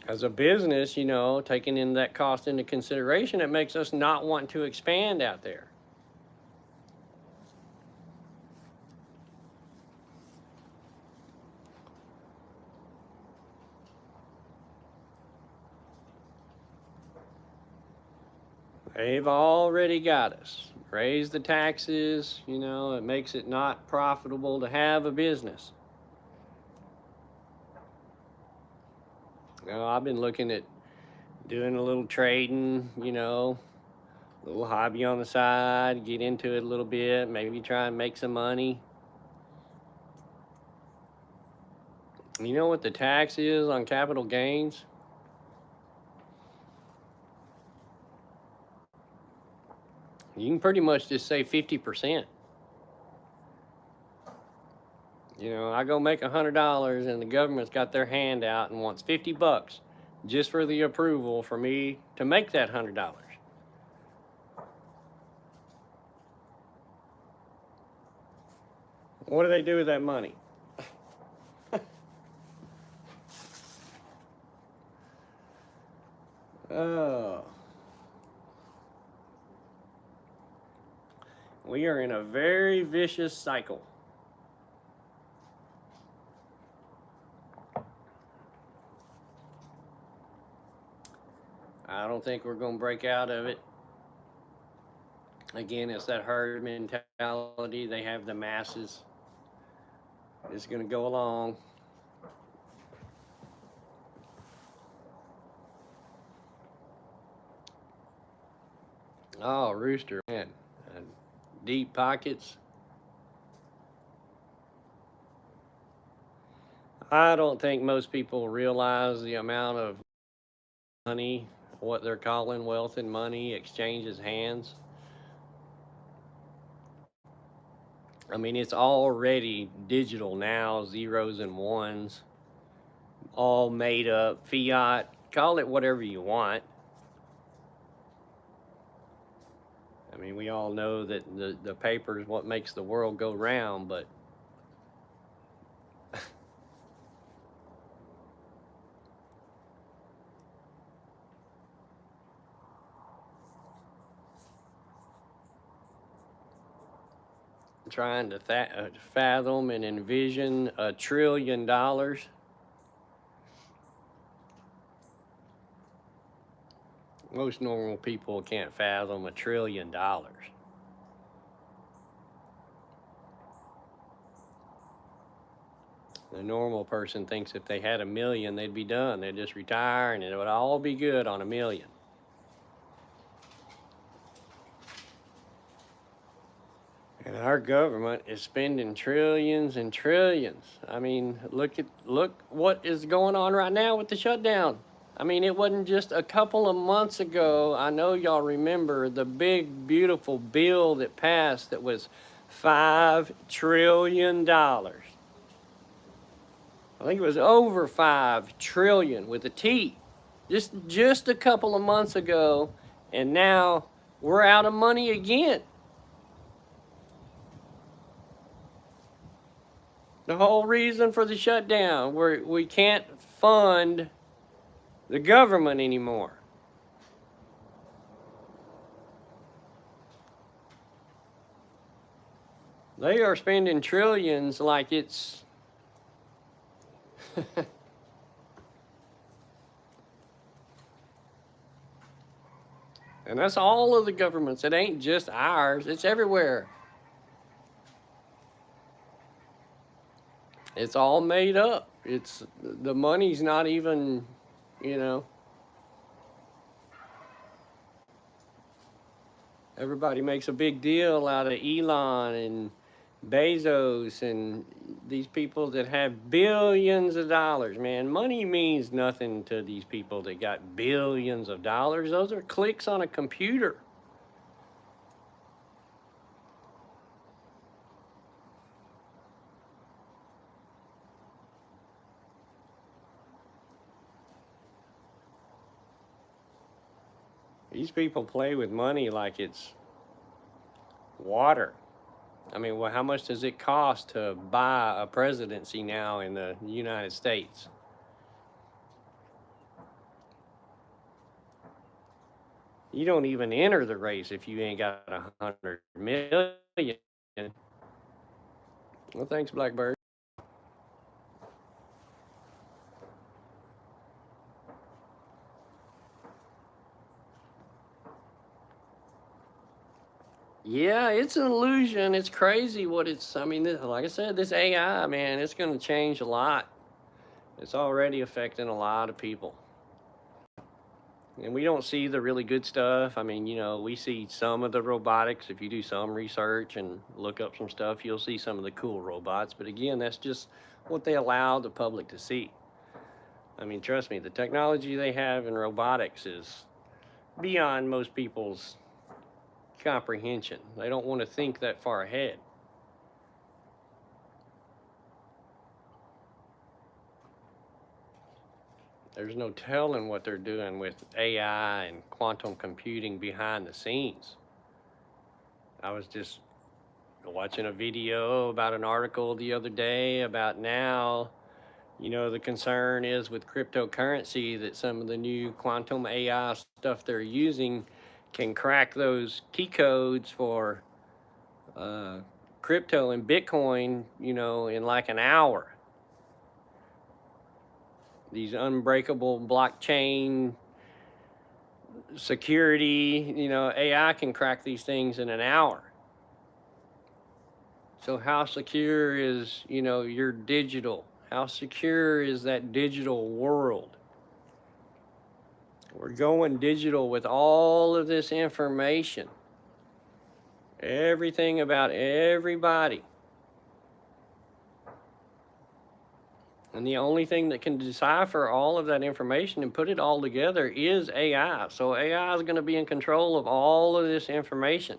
As a business, you know, taking in that cost into consideration, it makes us not want to expand out there. They've already got us. Raise the taxes, you know, it makes it not profitable to have a business. You know, I've been looking at doing a little trading, you know, a little hobby on the side, get into it a little bit, maybe try and make some money. You know what the tax is on capital gains? You can pretty much just say 50%. You know, I go make $100 and the government's got their hand out and wants $50. just for the approval for me to make that $100. What do they do with that money? Oh. We are in a very vicious cycle. I don't think we're going to break out of it. Again, it's that herd mentality. They have the masses. It's going to go along. Oh, Rooster, man. Deep pockets. I don't think most people realize the amount of money, what they're calling wealth and money, exchanges hands. I mean, it's already digital now, zeros and ones, all made up, fiat, call it whatever you want. I mean, we all know that the paper is what makes the world go round, but trying to fathom and envision $1 trillion. Most normal people can't fathom $1 trillion. The normal person thinks if they had $1 million, they'd be done. They'd just retire and it would all be good on $1 million. And our government is spending trillions and trillions. I mean, look what is going on right now with the shutdown. I mean, it wasn't just a couple of months ago. I know y'all remember the big, beautiful bill that passed that was $5 trillion. I think it was over 5 trillion with a T. Just a couple of months ago, and now we're out of money again. The whole reason for the shutdown, we can't fund the government anymore. They are spending trillions like it's and that's all of the governments. It ain't just ours, it's everywhere. It's all made up. It's the money's not even, you know. Everybody makes a big deal out of Elon and Bezos and these people that have billions of dollars, man. Money means nothing to these people that got billions of dollars. Those are clicks on a computer. These people play with money like it's water. I mean, well, how much does it cost to buy a presidency now in the United States? You don't even enter the race if you ain't got 100 million. Well, thanks, Blackbird. Yeah, it's an illusion. It's crazy what it's. I mean, like I said, this AI, man, it's going to change a lot. It's already affecting a lot of people. And we don't see the really good stuff. I mean, you know, we see some of the robotics. If you do some research and look up some stuff, you'll see some of the cool robots. But again, that's just what they allow the public to see. I mean, trust me, the technology they have in robotics is beyond most people's comprehension. They don't want to think that far ahead. There's no telling what they're doing with AI and quantum computing behind the scenes. I was just watching a video about an article the other day about now, the concern is with cryptocurrency that some of the new quantum AI stuff they're using can crack those key codes for crypto and Bitcoin, in like an hour. These unbreakable blockchain security, AI can crack these things in an hour. So how secure is, your digital? How secure is that digital world? We're going digital with all of this information. Everything about everybody. And the only thing that can decipher all of that information and put it all together is AI. So AI is going to be in control of all of this information.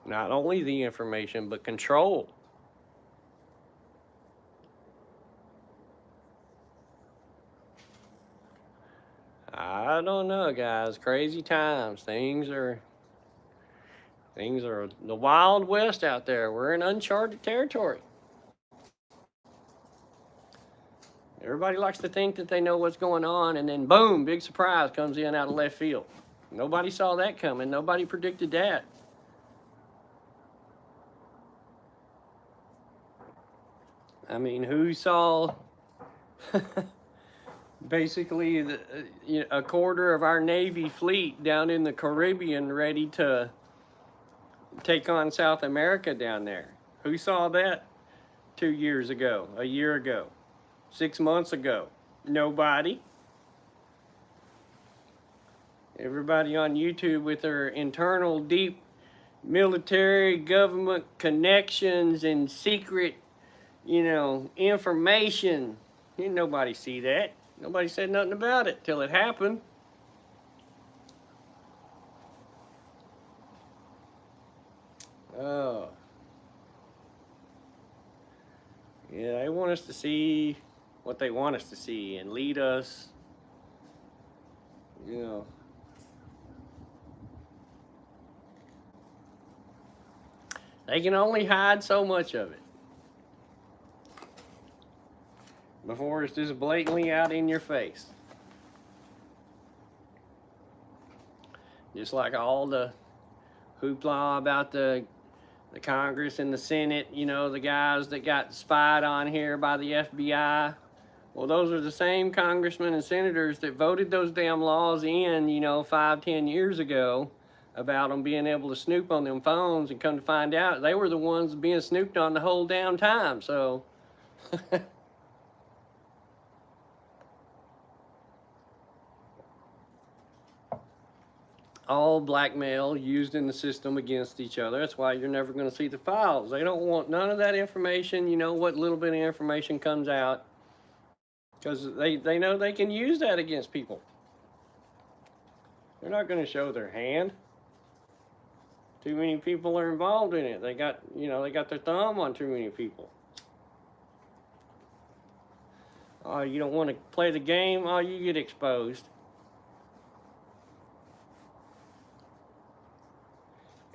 Not only the information, but control. I don't know, guys. Crazy times. Things are the Wild West out there. We're in uncharted territory. Everybody likes to think that they know what's going on, and then boom, big surprise comes in out of left field. Nobody saw that coming. Nobody predicted that. I mean, who saw basically a quarter of our Navy fleet down in the Caribbean ready to take on South America down there? Who saw that 2 years ago, a year ago, 6 months ago? Nobody. Everybody on YouTube with their internal deep military government connections and secret, information. Didn't nobody see that. Nobody said nothing about it till it happened. Oh. Yeah, they want us to see what they want us to see and lead us, They can only hide so much of it before it's just blatantly out in your face. Just like all the hoopla about the Congress and the Senate, the guys that got spied on here by the FBI. Well, those are the same congressmen and senators that voted those damn laws in, 5-10 years ago about them being able to snoop on them phones, and come to find out they were the ones being snooped on the whole damn time. So all blackmail used in the system against each other. That's why you're never going to see the files. They don't want none of that information. What little bit of information comes out, because they know they can use that against people. They're not going to show their hand. Too many people are involved in it. They got their thumb on too many people. Oh, you don't want to play the game? Oh, you get exposed.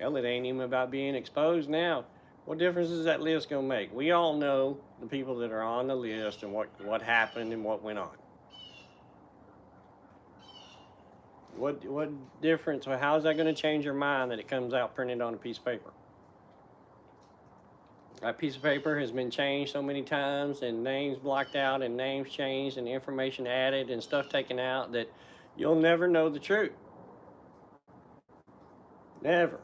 Hell, it ain't even about being exposed now. What difference is that list going to make? We all know the people that are on the list and what happened and what went on. What difference, or how is that going to change your mind that it comes out printed on a piece of paper? That piece of paper has been changed so many times, and names blocked out, and names changed, and information added, and stuff taken out, that you'll never know the truth. Never.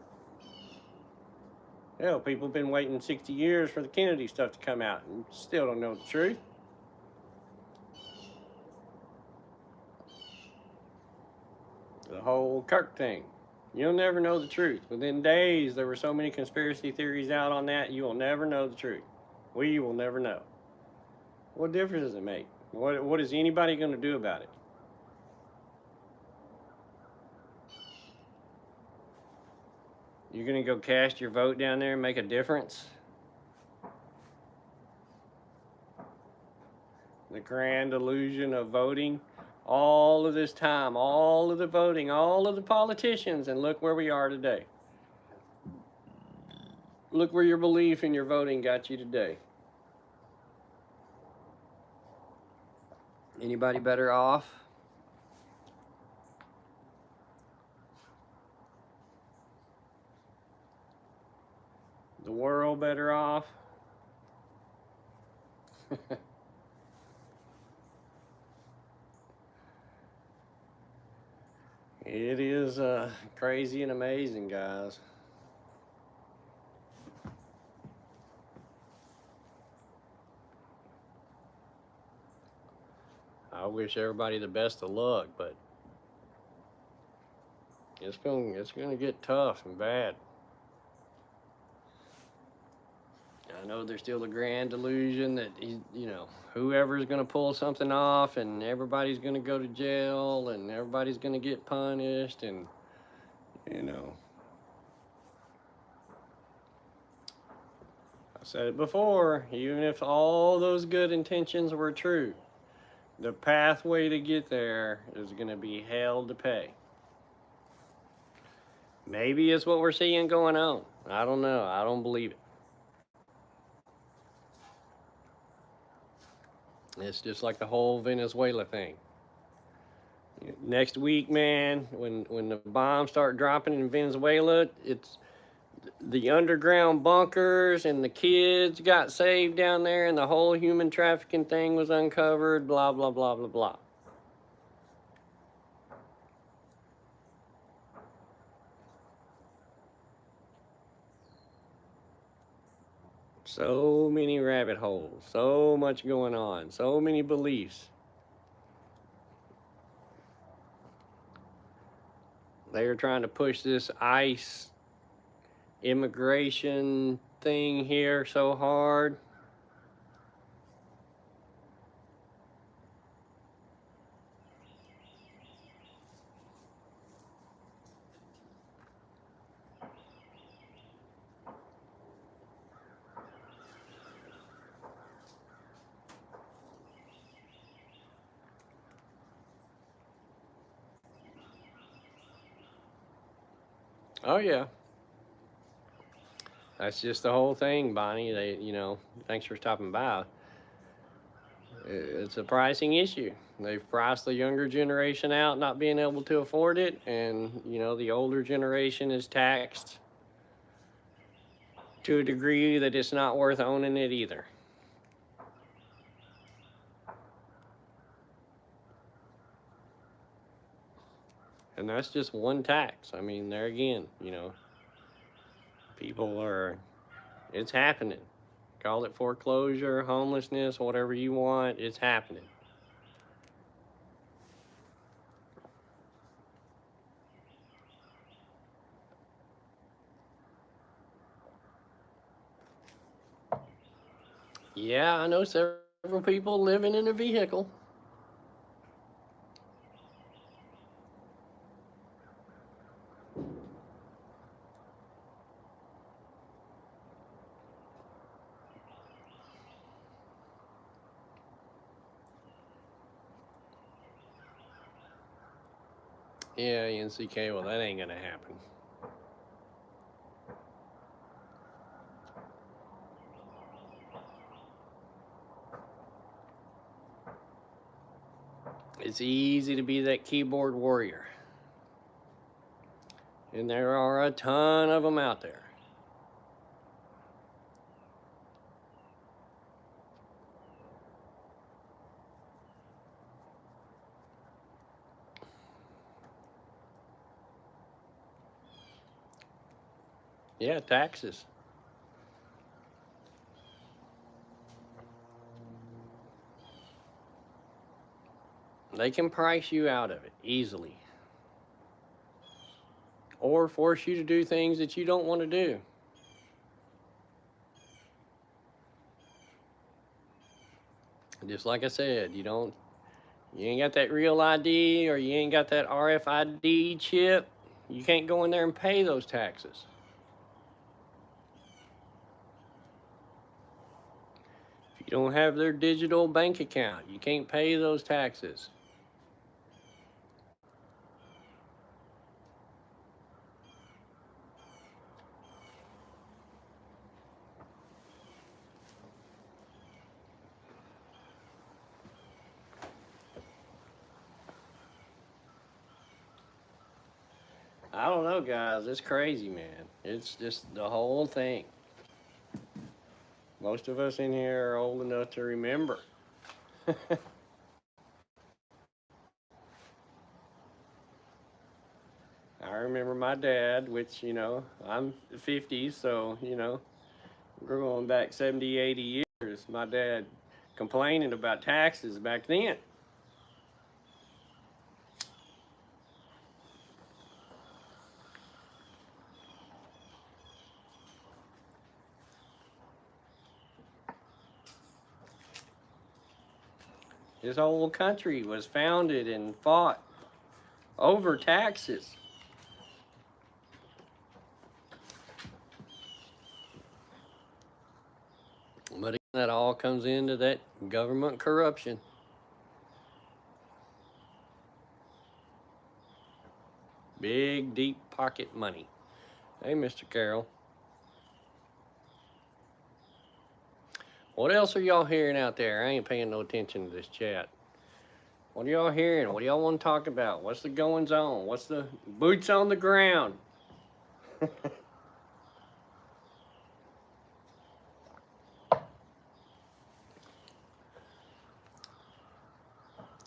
Hell, people have been waiting 60 years for the Kennedy stuff to come out and still don't know the truth. The whole Kirk thing. You'll never know the truth. Within days, there were so many conspiracy theories out on that, you will never know the truth. We will never know. What difference does it make? What is anybody going to do about it? You're gonna go cast your vote down there and make a difference? The grand illusion of voting. All of this time, all of the voting, all of the politicians, and look where we are today. Look where your belief in your voting got you today. Anybody better off? The world better off? It is crazy and amazing, guys. I wish everybody the best of luck, but it's gonna get tough and bad. I know there's still a grand illusion that whoever's gonna pull something off, and everybody's gonna go to jail, and everybody's gonna get punished, and I said it before. Even if all those good intentions were true, the pathway to get there is gonna be hell to pay. Maybe it's what we're seeing going on. I don't know. I don't believe it. It's just like the whole Venezuela thing. Next week, man, when the bombs start dropping in Venezuela, it's the underground bunkers, and the kids got saved down there, and the whole human trafficking thing was uncovered, blah, blah, blah, blah, blah. So many rabbit holes, so much going on, so many beliefs. They are trying to push this ICE immigration thing here so hard. Oh yeah. That's just the whole thing, Bonnie. Thanks for stopping by. It's a pricing issue. They've priced the younger generation out, not being able to afford it, and the older generation is taxed to a degree that it's not worth owning it either. And that's just one tax. I mean, there again, it's happening. Call it foreclosure, homelessness, whatever you want, it's happening. Yeah, I know several people living in a vehicle. Yeah, NCK, well, that ain't gonna happen. It's easy to be that keyboard warrior. And there are a ton of them out there. Yeah, taxes. They can price you out of it easily. Or force you to do things that you don't want to do. Just like I said, you ain't got that real ID, or you ain't got that RFID chip, you can't go in there and pay those taxes. You don't have their digital bank account. You can't pay those taxes. I don't know, guys. It's crazy, man. It's just the whole thing. Most of us in here are old enough to remember. I remember my dad, which, I'm 50, so, we're going back 70, 80 years. My dad complaining about taxes back then. This whole country was founded and fought over taxes. But that all comes into that government corruption. Big, deep pocket money. Hey, Mr. Carroll. What else are y'all hearing out there? I ain't paying no attention to this chat. What are y'all hearing? What do y'all want to talk about? What's the goings on? What's the boots on the ground?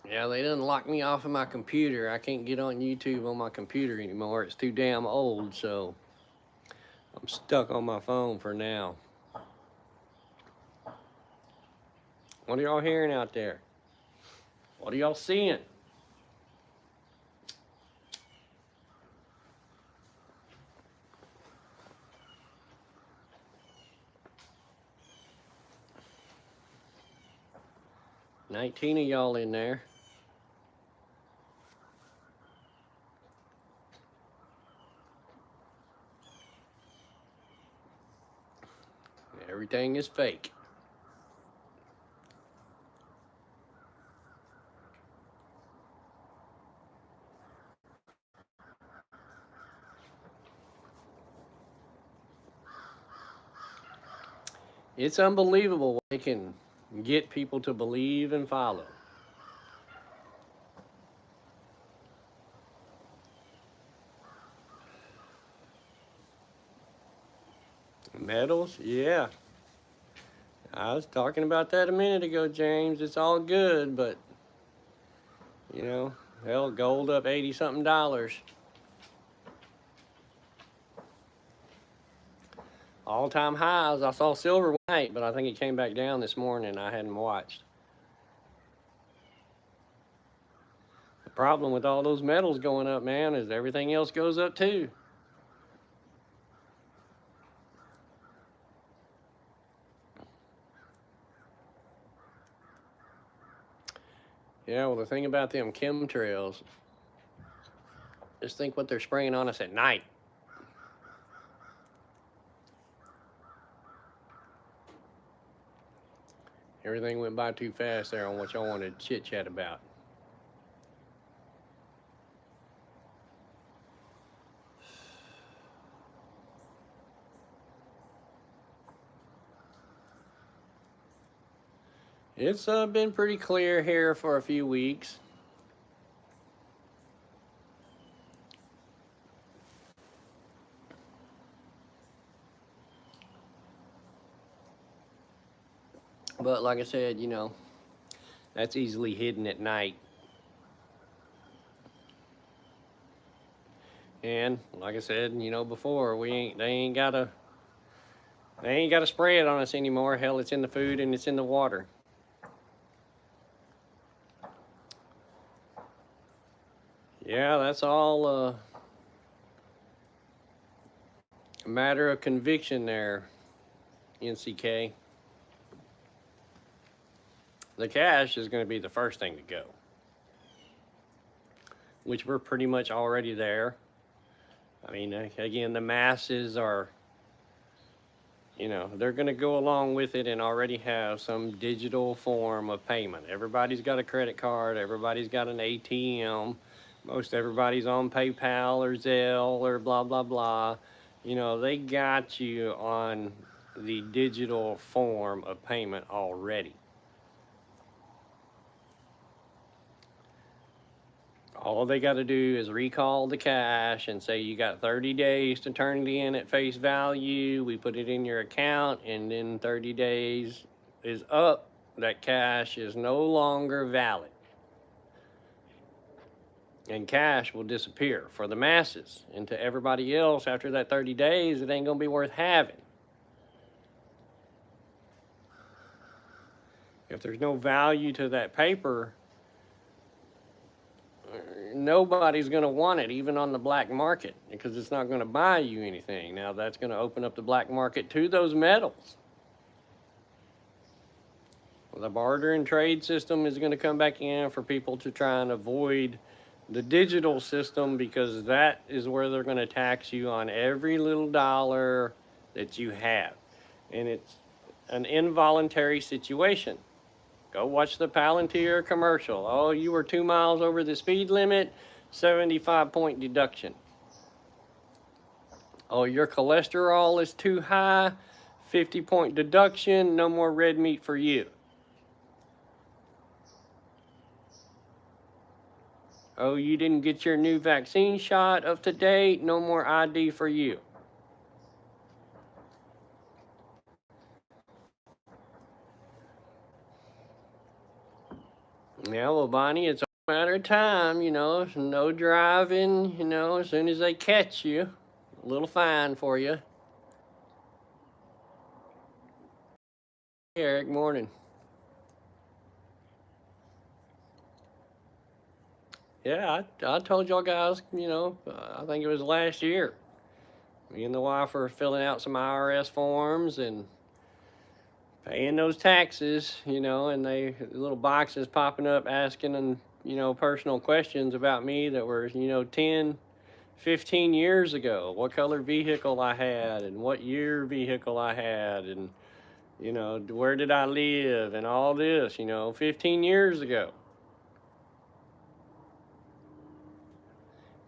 Yeah, they done locked me off of my computer. I can't get on YouTube on my computer anymore. It's too damn old, so I'm stuck on my phone for now. What are y'all hearing out there? What are y'all seeing? $19 of y'all in there. Everything is fake. It's unbelievable what they can get people to believe and follow. Metals? Yeah. I was talking about that a minute ago, James. It's all good, but, hell, gold up 80 something dollars. All-time highs. I saw silver night, but I think it came back down this morning. I hadn't watched. The problem with all those metals going up, man, is everything else goes up too. Yeah, well, the thing about them chemtrails, just think what they're spraying on us at night. Everything went by too fast there on what y'all wanted to chit-chat about. It's been pretty clear here for a few weeks. But like I said, that's easily hidden at night. And like I said, before, they ain't gotta spray it on us anymore. Hell, it's in the food and it's in the water. Yeah, that's all a matter of conviction there, NCK. The cash is going to be the first thing to go, which we're pretty much already there. I mean, again, the masses are, you know, they're going to go along with it and already have some digital form of payment. Everybody's got a credit card, everybody's got an ATM, most everybody's on PayPal or Zelle or blah, blah, blah. You know, they got you on the digital form of payment already. All they got to do is recall the cash and say you got 30 days to turn it in at face value. We put it in your account, and then 30 days is up. That cash is no longer valid. And cash will disappear for the masses. And to everybody else, after that 30 days, it ain't going to be worth having. If there's no value to that paper, nobody's going to want it, even on the black market, because it's not going to buy you anything. Now, that's going to open up the black market to those metals. The barter and trade system is going to come back in for people to try and avoid the digital system, because that is where they're going to tax you on every little dollar that you have. And it's an involuntary situation. Go watch the Palantir commercial. Oh, you were 2 miles over the speed limit, 75-point deduction. Oh, your cholesterol is too high, 50-point deduction, no more red meat for you. Oh, you didn't get your new vaccine shot up to date, no more ID for you. Yeah, well, Bonnie, it's a matter of time, you know, no driving, you know, as soon as they catch you, a little fine for you. Hey, Eric, morning. Yeah, I told y'all guys, you know, I think it was last year. Me and the wife were filling out some IRS forms and paying those taxes, you know, and they little boxes popping up asking them, you know, personal questions about me that were, you know, 10, 15 years ago, what color vehicle I had and what year vehicle I had and, you know, where did I live and all this, you know, 15 years ago.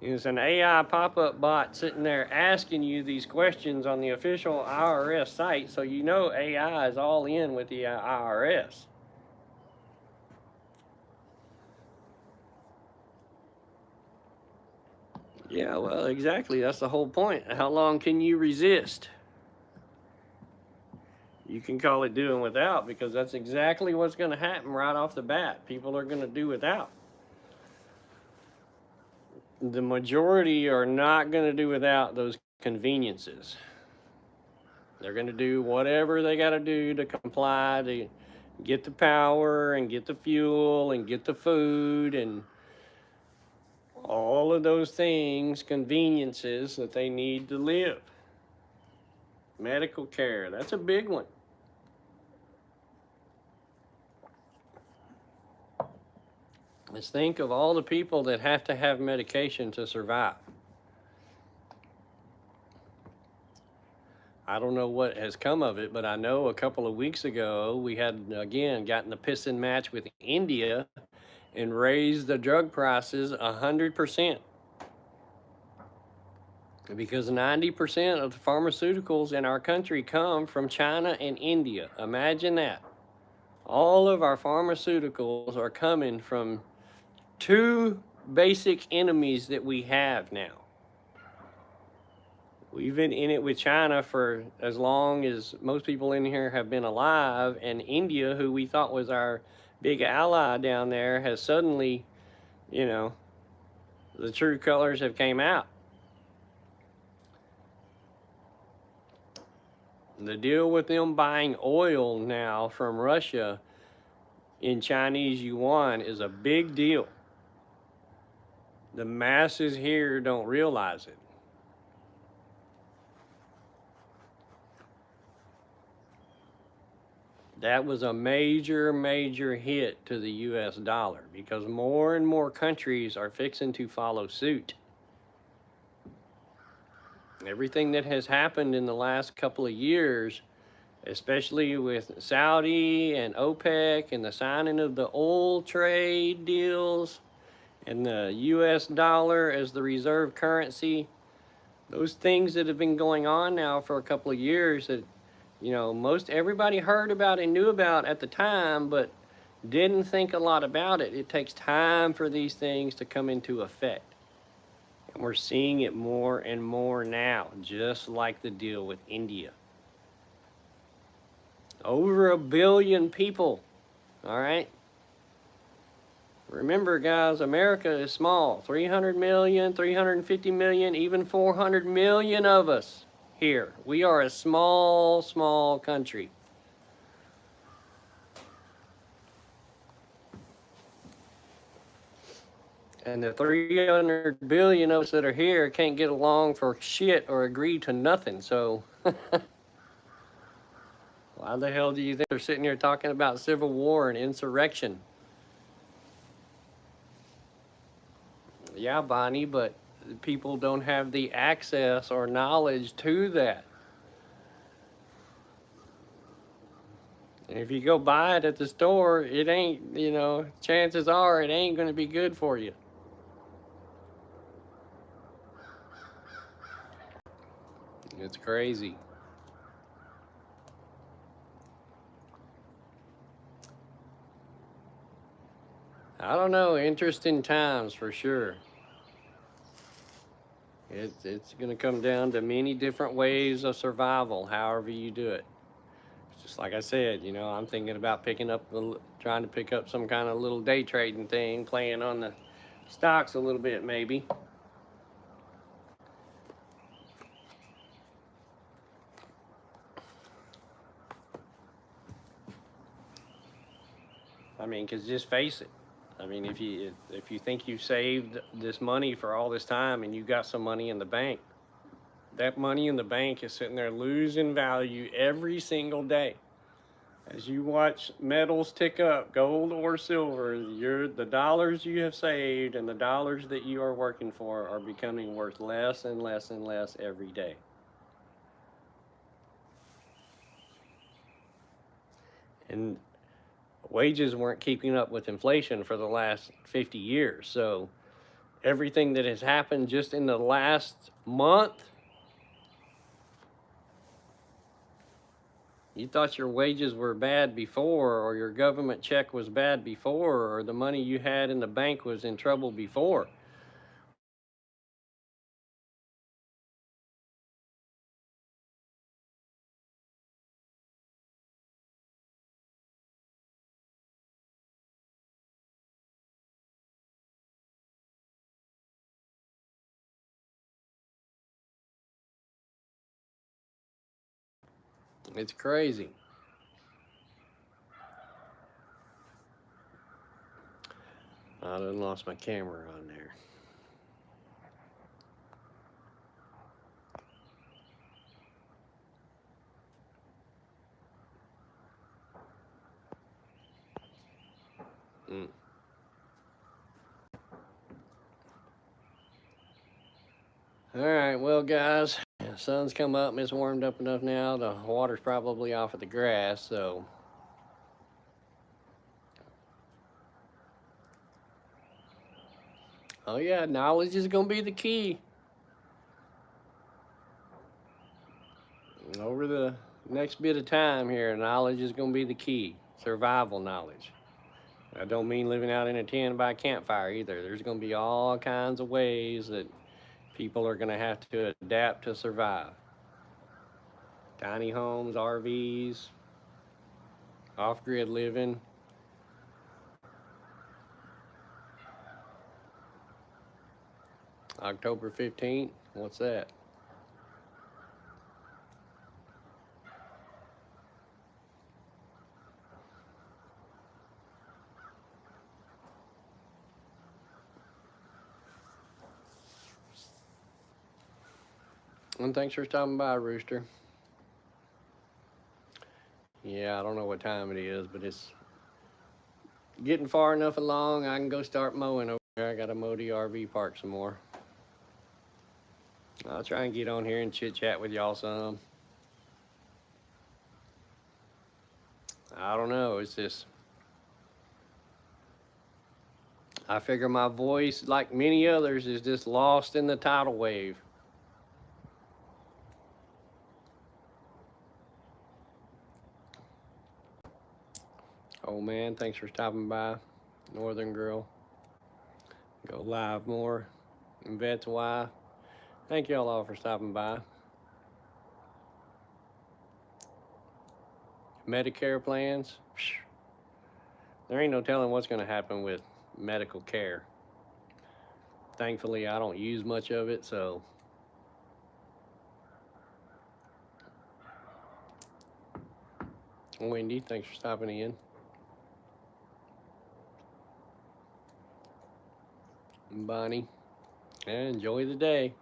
It's an AI pop-up bot sitting there asking you these questions on the official IRS site, so you know AI is all in with the IRS. Yeah, well, exactly. That's the whole point. How long can you resist? You can call it doing without, because that's exactly what's going to happen right off the bat. People are going to do without. The majority are not going to do without those conveniences. They're going to do whatever they got to do to comply, to get the power and get the fuel and get the food and all of those things, conveniences that they need to live. Medical care, that's a big one. Let's think of all the people that have to have medication to survive. I don't know what has come of it, but I know a couple of weeks ago we had, again, gotten the pissing match with India and raised the drug prices 100%. Because 90% of the pharmaceuticals in our country come from China and India. Imagine that. All of our pharmaceuticals are coming from two basic enemies that we have now. We've been in it with China for as long as most people in here have been alive, and India, who we thought was our big ally down there, has suddenly, you know, the true colors have came out. The deal with them buying oil now from Russia in Chinese yuan is a big deal. The masses here don't realize it. That was a major, major hit to the US dollar, because more and more countries are fixing to follow suit. Everything that has happened in the last couple of years especially with Saudi and OPEC and the signing of the oil trade deals and the US dollar as the reserve currency. Those things that have been going on now for a couple of years that, most everybody heard about and knew about at the time, but didn't think a lot about it. It takes time for these things to come into effect. And we're seeing it more and more now, just like the deal with India. Over 1 billion people, all right? Remember, guys, America is small. 300 million, 350 million, even 400 million of us here. We are a small, small country. And the 300 billion of us that are here can't get along for shit or agree to nothing. So why the hell do you think they're sitting here talking about civil war and insurrection? Yeah, Bonnie, but people don't have the access or knowledge to that. And if you go buy it at the store, it ain't, chances are it ain't going to be good for you. It's crazy. I don't know, interesting times for sure. It's going to come down to many different ways of survival, however you do it. Just like I said, I'm thinking about trying to pick up some kind of little day trading thing, playing on the stocks a little bit maybe. I mean, because just face it. I mean, if you think you've saved this money for all this time and you got some money in the bank, that money in the bank is sitting there losing value every single day. As you watch metals tick up, gold or silver, the dollars you have saved and the dollars that you are working for are becoming worth less and less and less every day. And wages weren't keeping up with inflation for the last 50 years. So everything that has happened just in the last month, you thought your wages were bad before, or your government check was bad before, or the money you had in the bank was in trouble before. It's crazy. I done lost my camera on there. All right, well, guys, the sun's come up and it's warmed up enough now. The water's probably off of the grass, so. Oh, yeah, knowledge is going to be the key. Over the next bit of time here, knowledge is going to be the key. Survival knowledge. I don't mean living out in a tent by a campfire either. There's going to be all kinds of ways that people are going to have to adapt to survive. Tiny homes, RVs, off-grid living. October 15th, what's that? And thanks for stopping by, Rooster. Yeah, I don't know what time it is, but it's getting far enough along. I can go start mowing over here. I got to mow the RV park some more. I'll try and get on here and chit chat with y'all some. I don't know. It's just, I figure my voice, like many others, is just lost in the tidal wave. Oh man, thanks for stopping by. Northern Girl. Go live more. And Vets Y. Thank y'all all for stopping by. Medicare plans. There ain't no telling what's going to happen with medical care. Thankfully, I don't use much of it, so Wendy, thanks for stopping in. And Bonnie, and enjoy the day.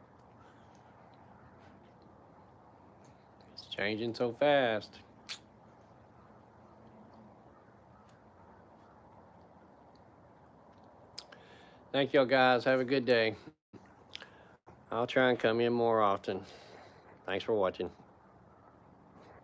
It's changing so fast. Thank y'all guys. Have a good day. I'll try and come in more often. Thanks for watching.